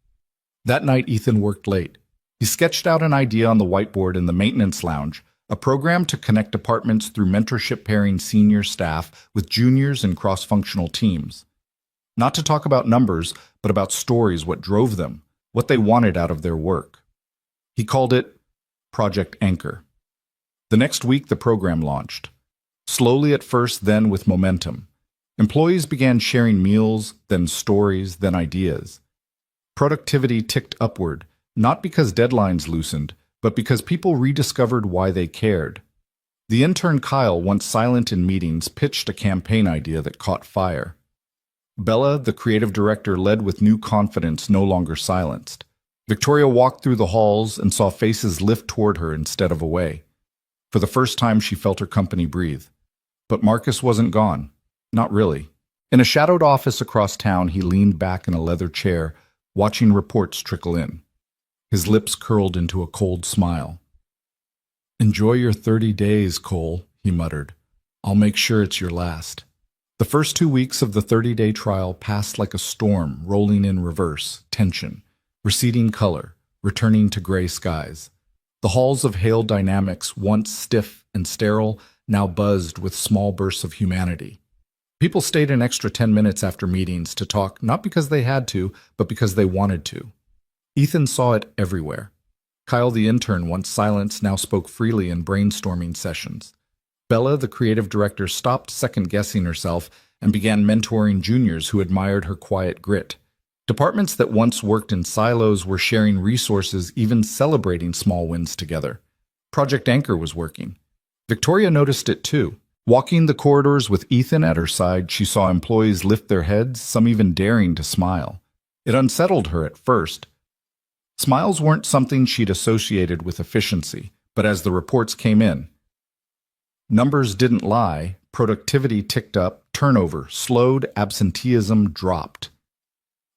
That night, Ethan worked late. He sketched out an idea on the whiteboard in the maintenance lounge, a program to connect departments through mentorship pairing senior staff with juniors and cross-functional teams. Not to talk about numbers, but about stories, what drove them, what they wanted out of their work. He called it Project Anchor. The next week, the program launched. Slowly at first, then with momentum. Employees began sharing meals, then stories, then ideas. Productivity ticked upward, not because deadlines loosened, but because people rediscovered why they cared. The intern Kyle, once silent in meetings, pitched a campaign idea that caught fire. Bella, the creative director, led with new confidence, no longer silenced. Victoria walked through the halls and saw faces lift toward her instead of away. For the first time, she felt her company breathe. But Marcus wasn't gone. Not really. In a shadowed office across town, he leaned back in a leather chair, watching reports trickle in. His lips curled into a cold smile. "Enjoy your 30 days, Cole," he muttered. "I'll make sure it's your last." The first 2 weeks of the 30-day trial passed like a storm, rolling in reverse, tension, receding color, returning to gray skies. The halls of Hale Dynamics, once stiff and sterile, now buzzed with small bursts of humanity. People stayed an extra 10 minutes after meetings to talk, not because they had to, but because they wanted to. Ethan saw it everywhere. Kyle, the intern, once silenced, now spoke freely in brainstorming sessions. Bella, the creative director, stopped second-guessing herself and began mentoring juniors who admired her quiet grit. Departments that once worked in silos were sharing resources, even celebrating small wins together. Project Anchor was working. Victoria noticed it too. Walking the corridors with Ethan at her side, she saw employees lift their heads, some even daring to smile. It unsettled her at first. Smiles weren't something she'd associated with efficiency, but as the reports came in, numbers didn't lie, productivity ticked up, turnover slowed, absenteeism dropped.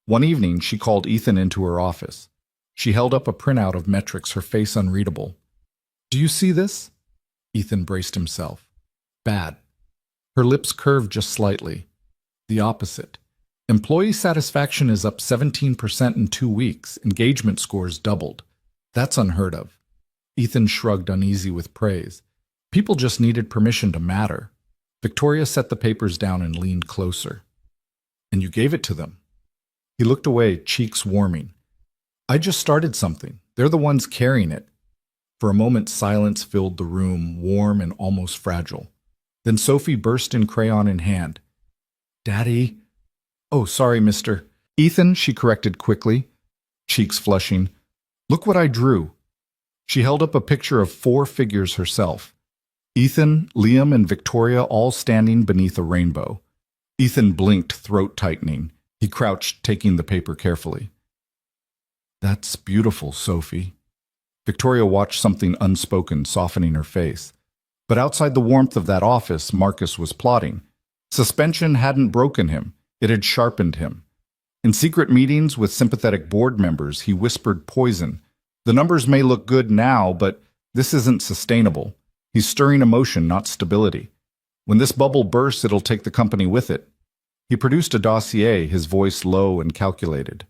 One evening, she called Ethan into her office. She held up a printout of metrics, her face unreadable. "Do you see this?" Ethan braced himself. "Bad." Her lips curved just slightly. The opposite. Employee satisfaction is up 17% in 2 weeks. Engagement scores doubled. That's unheard of. Ethan shrugged, uneasy with praise. People just needed permission to matter. Victoria set the papers down and leaned closer. "And you gave it to them?" He looked away, cheeks warming. "I just started something. They're the ones carrying it." For a moment, silence filled the room, warm and almost fragile. Then Sophie burst in, crayon in hand. "Daddy." "Oh, sorry, Mr. Ethan," she corrected quickly, cheeks flushing. "Look what I drew." She held up a picture of 4 figures herself. Ethan, Liam, and Victoria all standing beneath a rainbow. Ethan blinked, throat tightening. He crouched, taking the paper carefully. "That's beautiful, Sophie." Victoria watched something unspoken, softening her face. But outside the warmth of that office, Marcus was plotting. Suspension hadn't broken him. It had sharpened him. In secret meetings with sympathetic board members, he whispered poison. "The numbers may look good now, but this isn't sustainable." He's stirring emotion, not stability. When this bubble bursts, it'll take the company with it. He produced a dossier, his voice low and calculated.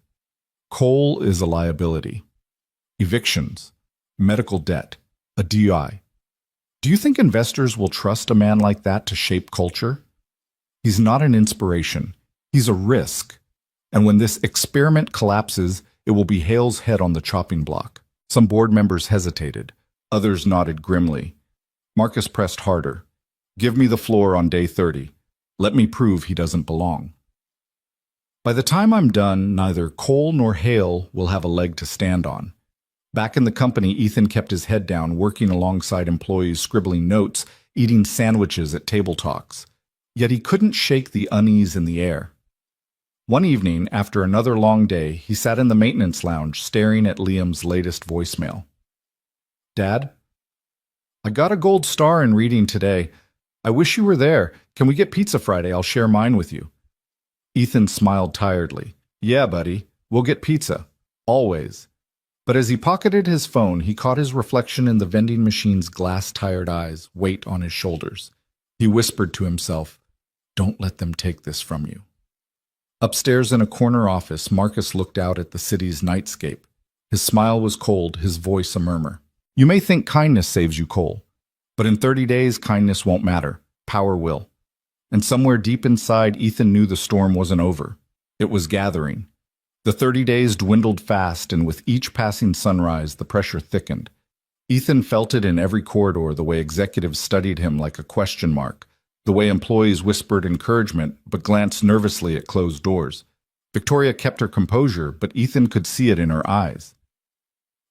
Coal is a liability. Evictions, medical debt, a DUI. Do you think investors will trust a man like that to shape culture? He's not an inspiration. He's a risk. And when this experiment collapses, it will be Hale's head on the chopping block. Some board members hesitated. Others nodded grimly. Marcus pressed harder. "Give me the floor on day 30. Let me prove he doesn't belong." By the time I'm done, neither Cole nor Hale will have a leg to stand on. Back in the company, Ethan kept his head down, working alongside employees, scribbling notes, eating sandwiches at table talks. Yet he couldn't shake the unease in the air. One evening, after another long day, he sat in the maintenance lounge, staring at Liam's latest voicemail. "Dad? I got a gold star in reading today. I wish you were there. Can we get pizza Friday? I'll share mine with you." Ethan smiled tiredly. "Yeah, buddy. We'll get pizza. Always." But as he pocketed his phone, he caught his reflection in the vending machine's glass-tired eyes, weight on his shoulders. He whispered to himself, "Don't let them take this from you." Upstairs in a corner office, Marcus looked out at the city's nightscape. His smile was cold, his voice a murmur. You may think kindness saves you, Cole, but in 30 days, kindness won't matter. Power will. And somewhere deep inside, Ethan knew the storm wasn't over. It was gathering. The 30 days dwindled fast, and with each passing sunrise, the pressure thickened. Ethan felt it in every corridor, the way executives studied him like a question mark, the way employees whispered encouragement but glanced nervously at closed doors. Victoria kept her composure, but Ethan could see it in her eyes.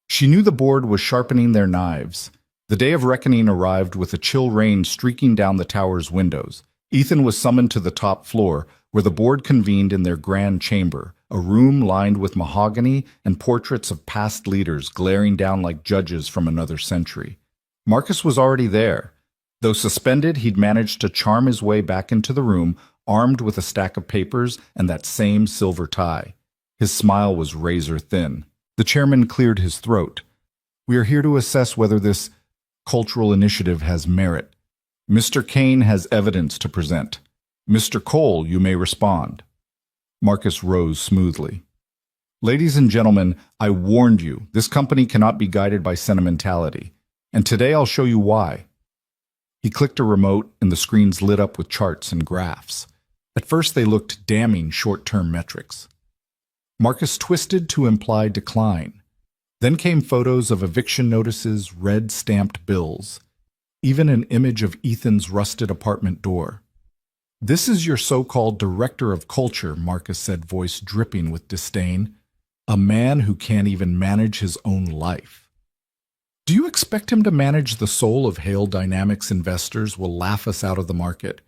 She knew the board was sharpening their knives. The day of reckoning arrived with a chill rain streaking down the tower's windows. Ethan was summoned to the top floor, where the board convened in their grand chamber, a room lined with mahogany and portraits of past leaders glaring down like judges from another century. Marcus was already there. Though suspended, he'd managed to charm his way back into the room, armed with a stack of papers and that same silver tie. His smile was razor thin. The chairman cleared his throat. We are here to assess whether this cultural initiative has merit. Mr. Kane has evidence to present. Mr. Cole, you may respond. Marcus rose smoothly. Ladies and gentlemen, I warned you, this company cannot be guided by sentimentality. And today I'll show you why. He clicked a remote and the screens lit up with charts and graphs. At first they looked damning short-term metrics. Marcus twisted to imply decline. Then came photos of eviction notices, red-stamped bills, even an image of Ethan's rusted apartment door. This is your so-called director of culture, Marcus said, voice dripping with disdain. A man who can't even manage his own life. Do you expect him to manage the soul of Hale Dynamics investors? Will laugh us out of the market?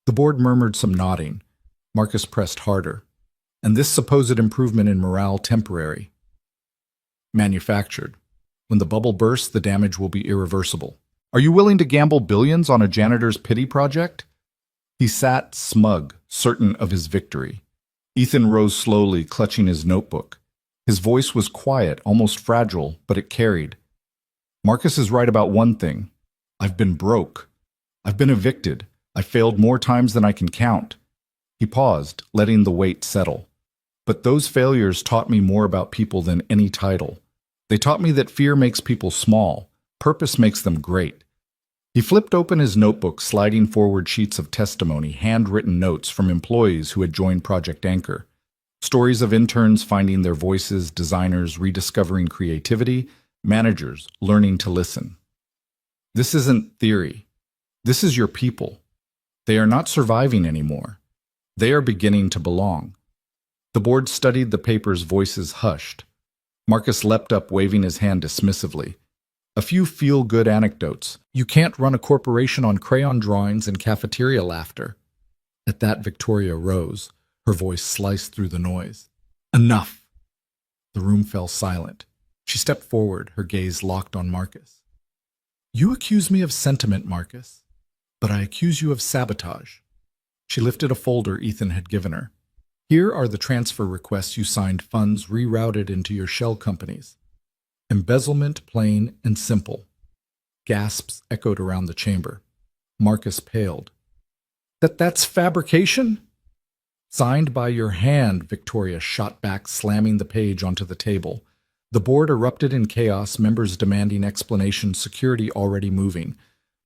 The board murmured some nodding. Marcus pressed harder. And this supposed improvement in morale temporary. Manufactured. When the bubble bursts, the damage will be irreversible. Are you willing to gamble billions on a janitor's pity project? He sat smug, certain of his victory. Ethan rose slowly, clutching his notebook. His voice was quiet, almost fragile, but it carried. Marcus is right about one thing. I've been broke. I've been evicted. I failed more times than I can count. He paused, letting the weight settle. But those failures taught me more about people than any title. They taught me that fear makes people small. Purpose makes them great. He flipped open his notebook, sliding forward sheets of testimony, handwritten notes from employees who had joined Project Anchor. Stories of interns finding their voices, designers rediscovering creativity, managers learning to listen. This isn't theory. This is your people. They are not surviving anymore. They are beginning to belong. The board studied the papers, voices hushed. Marcus leapt up, waving his hand dismissively. A few feel-good anecdotes. You can't run a corporation on crayon drawings and cafeteria laughter. At that, Victoria rose, her voice sliced through the noise. Enough! The room fell silent. She stepped forward, her gaze locked on Marcus. You accuse me of sentiment, Marcus, but I accuse you of sabotage. She lifted a folder Ethan had given her. Here are the transfer requests you signed, funds rerouted into your shell companies. Embezzlement plain and simple. Gasps echoed around the chamber. Marcus paled. That's fabrication? Signed by your hand, Victoria shot back, slamming the page onto the table. The board erupted in chaos, members demanding explanations, security already moving.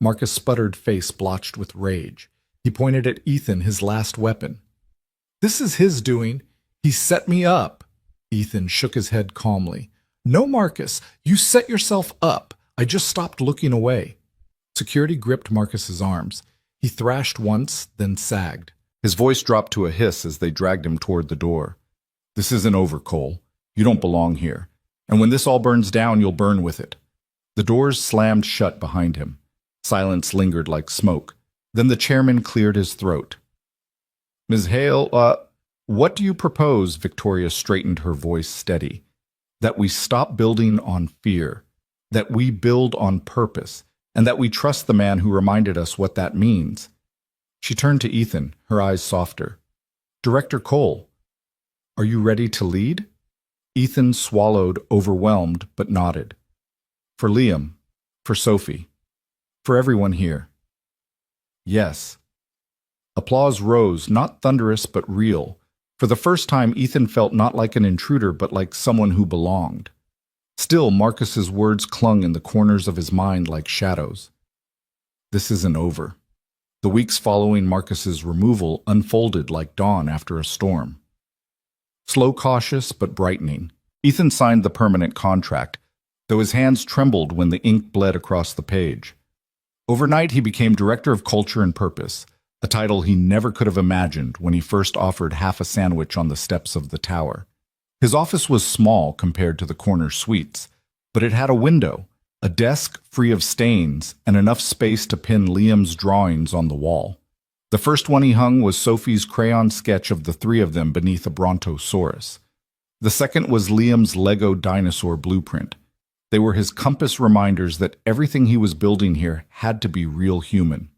Marcus' sputtered face blotched with rage. He pointed at Ethan, his last weapon. This is his doing. He set me up. Ethan shook his head calmly. No, Marcus, you set yourself up. I just stopped looking away. Security gripped Marcus's arms. He thrashed once, then sagged. His voice dropped to a hiss as they dragged him toward the door. This isn't over, Cole. You don't belong here. And when this all burns down, you'll burn with it. The doors slammed shut behind him. Silence lingered like smoke. Then the chairman cleared his throat. Ms. Hale, what do you propose? Victoria straightened, her voice steady. That we stop building on fear, that we build on purpose, and that we trust the man who reminded us what that means. She turned to Ethan, her eyes softer. Director Cole, are you ready to lead? Ethan swallowed, overwhelmed, but nodded. For Liam, for Sophie, for everyone here. Yes. Applause rose, not thunderous but real, For the first time, Ethan felt not like an intruder, but like someone who belonged. Still, Marcus's words clung in the corners of his mind like shadows. This isn't over. The weeks following Marcus's removal unfolded like dawn after a storm. Slow, cautious, but brightening, Ethan signed the permanent contract, though his hands trembled when the ink bled across the page. Overnight, he became Director of Culture and Purpose, a title he never could have imagined when he first offered half a sandwich on the steps of the tower. His office was small compared to the corner suites, but it had a window, a desk free of stains, and enough space to pin Liam's drawings on the wall. The first one he hung was Sophie's crayon sketch of the three of them beneath a brontosaurus. The second was Liam's Lego dinosaur blueprint. They were his compass reminders that everything he was building here had to be real human.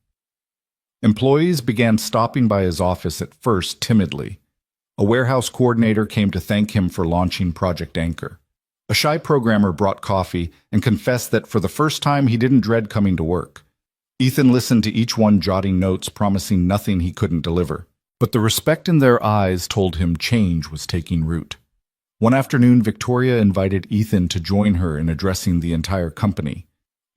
Employees began stopping by his office at first timidly. A warehouse coordinator came to thank him for launching Project Anchor. A shy programmer brought coffee and confessed that for the first time he didn't dread coming to work. Ethan listened to each one, jotting notes, promising nothing he couldn't deliver. But the respect in their eyes told him change was taking root. One afternoon, Victoria invited Ethan to join her in addressing the entire company.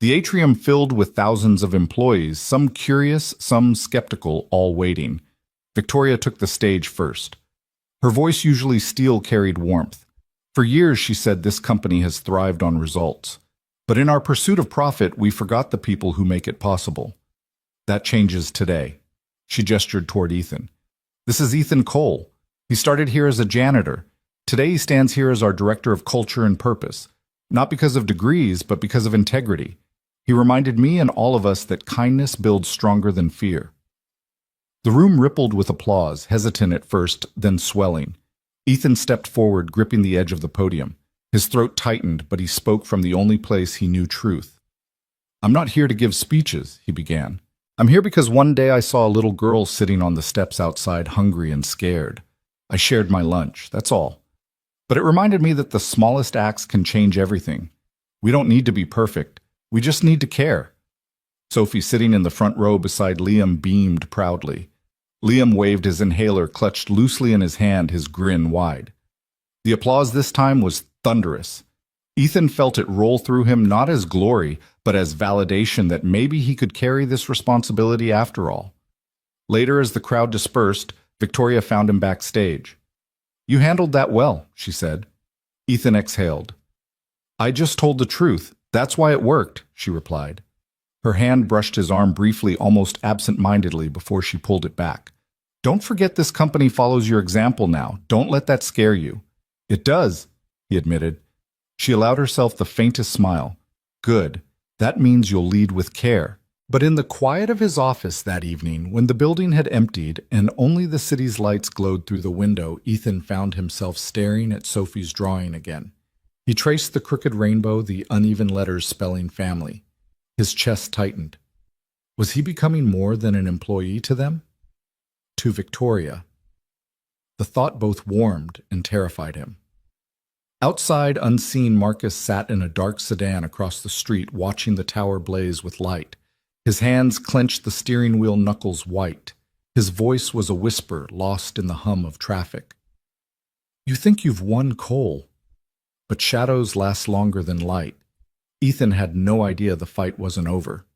The atrium filled with thousands of employees, some curious, some skeptical, all waiting. Victoria took the stage first. Her voice, usually steel, carried warmth. For years, she said, this company has thrived on results. But in our pursuit of profit, we forgot the people who make it possible. That changes today. She gestured toward Ethan. This is Ethan Cole. He started here as a janitor. Today he stands here as our Director of Culture and Purpose, not because of degrees, but because of integrity. He reminded me and all of us that kindness builds stronger than fear. The room rippled with applause, hesitant at first, then swelling. Ethan stepped forward, gripping the edge of the podium. His throat tightened, but he spoke from the only place he knew truth. I'm not here to give speeches, he began. I'm here because one day I saw a little girl sitting on the steps outside, hungry and scared. I shared my lunch, that's all. But it reminded me that the smallest acts can change everything. We don't need to be perfect. We just need to care. Sophie, sitting in the front row beside Liam, beamed proudly. Liam waved his inhaler, clutched loosely in his hand, his grin wide. The applause this time was thunderous. Ethan felt it roll through him, not as glory, but as validation that maybe he could carry this responsibility after all. Later, as the crowd dispersed, Victoria found him backstage. You handled that well, she said. Ethan exhaled. I just told the truth. That's why it worked, she replied. Her hand brushed his arm briefly, almost absent-mindedly, before she pulled it back. Don't forget this company follows your example now. Don't let that scare you. It does, he admitted. She allowed herself the faintest smile. Good. That means you'll lead with care. But in the quiet of his office that evening, when the building had emptied and only the city's lights glowed through the window, Ethan found himself staring at Sophie's drawing again. He traced the crooked rainbow, the uneven letters spelling family. His chest tightened. Was he becoming more than an employee to them? To Victoria. The thought both warmed and terrified him. Outside, unseen, Marcus sat in a dark sedan across the street, watching the tower blaze with light. His hands clenched the steering wheel, knuckles white. His voice was a whisper, lost in the hum of traffic. You think you've won, Cole. But shadows last longer than light. Ethan had no idea the fight wasn't over.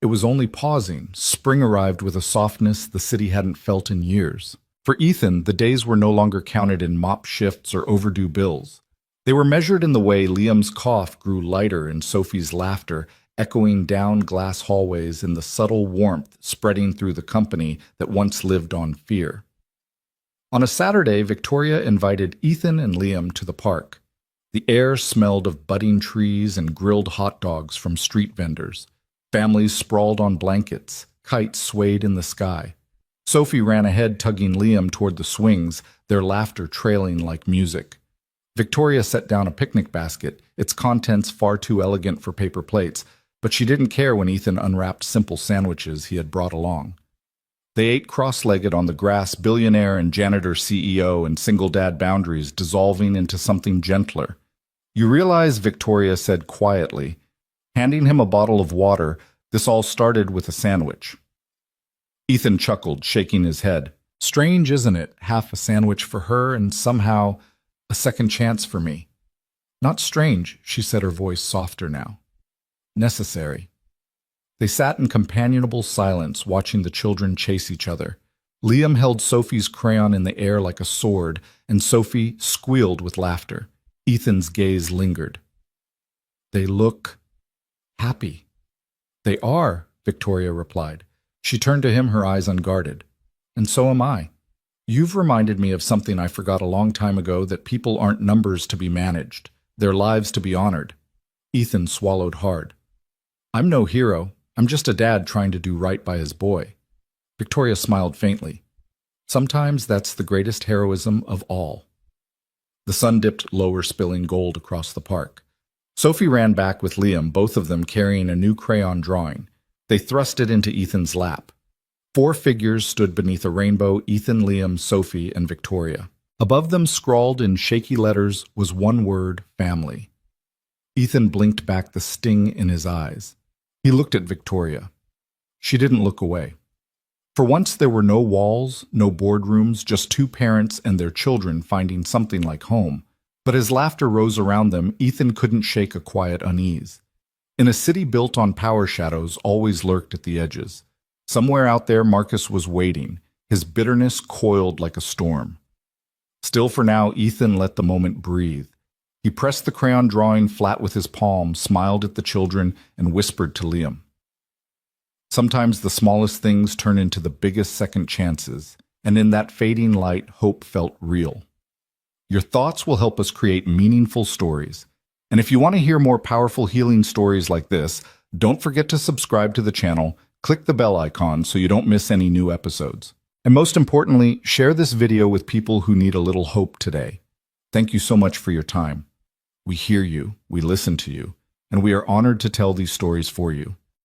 It was only pausing. Spring arrived with a softness the city hadn't felt in years. For Ethan, the days were no longer counted in mop shifts or overdue bills. They were measured in the way Liam's cough grew lighter and Sophie's laughter echoing down glass hallways, in the subtle warmth spreading through the company that once lived on fear. On a Saturday, Victoria invited Ethan and Liam to the park. The air smelled of budding trees and grilled hot dogs from street vendors. Families sprawled on blankets. Kites swayed in the sky. Sophie ran ahead, tugging Liam toward the swings, their laughter trailing like music. Victoria set down a picnic basket, its contents far too elegant for paper plates, but she didn't care when Ethan unwrapped simple sandwiches he had brought along. They ate cross-legged on the grass, billionaire and janitor CEO and single dad boundaries dissolving into something gentler. You realize, Victoria said quietly, handing him a bottle of water, this all started with a sandwich. Ethan chuckled, shaking his head. Strange, isn't it? Half a sandwich for her and somehow a second chance for me. Not strange, she said, her voice softer now. Necessary. They sat in companionable silence, watching the children chase each other. Liam held Sophie's crayon in the air like a sword, and Sophie squealed with laughter. Ethan's gaze lingered. They look happy. They are, Victoria replied. She turned to him, her eyes unguarded. And so am I. You've reminded me of something I forgot a long time ago, that people aren't numbers to be managed, their lives to be honored. Ethan swallowed hard. I'm no hero. I'm just a dad trying to do right by his boy. Victoria smiled faintly. Sometimes that's the greatest heroism of all. The sun dipped lower, spilling gold across the park. Sophie ran back with Liam, both of them carrying a new crayon drawing. They thrust it into Ethan's lap. 4 figures stood beneath a rainbow: Ethan, Liam, Sophie, and Victoria. Above them, scrawled in shaky letters, was one word: family. Ethan blinked back, the sting in his eyes. He looked at Victoria. She didn't look away. For once there were no walls, no boardrooms, just 2 parents and their children finding something like home. But as laughter rose around them, Ethan couldn't shake a quiet unease. In a city built on power, shadows always lurked at the edges. Somewhere out there, Marcus was waiting, his bitterness coiled like a storm. Still for now, Ethan let the moment breathe. He pressed the crayon drawing flat with his palm, smiled at the children, and whispered to Liam. Sometimes the smallest things turn into the biggest second chances, and in that fading light, hope felt real. Your thoughts will help us create meaningful stories. And if you want to hear more powerful healing stories like this, don't forget to subscribe to the channel, click the bell icon so you don't miss any new episodes. And most importantly, share this video with people who need a little hope today. Thank you so much for your time. We hear you, we listen to you, and we are honored to tell these stories for you.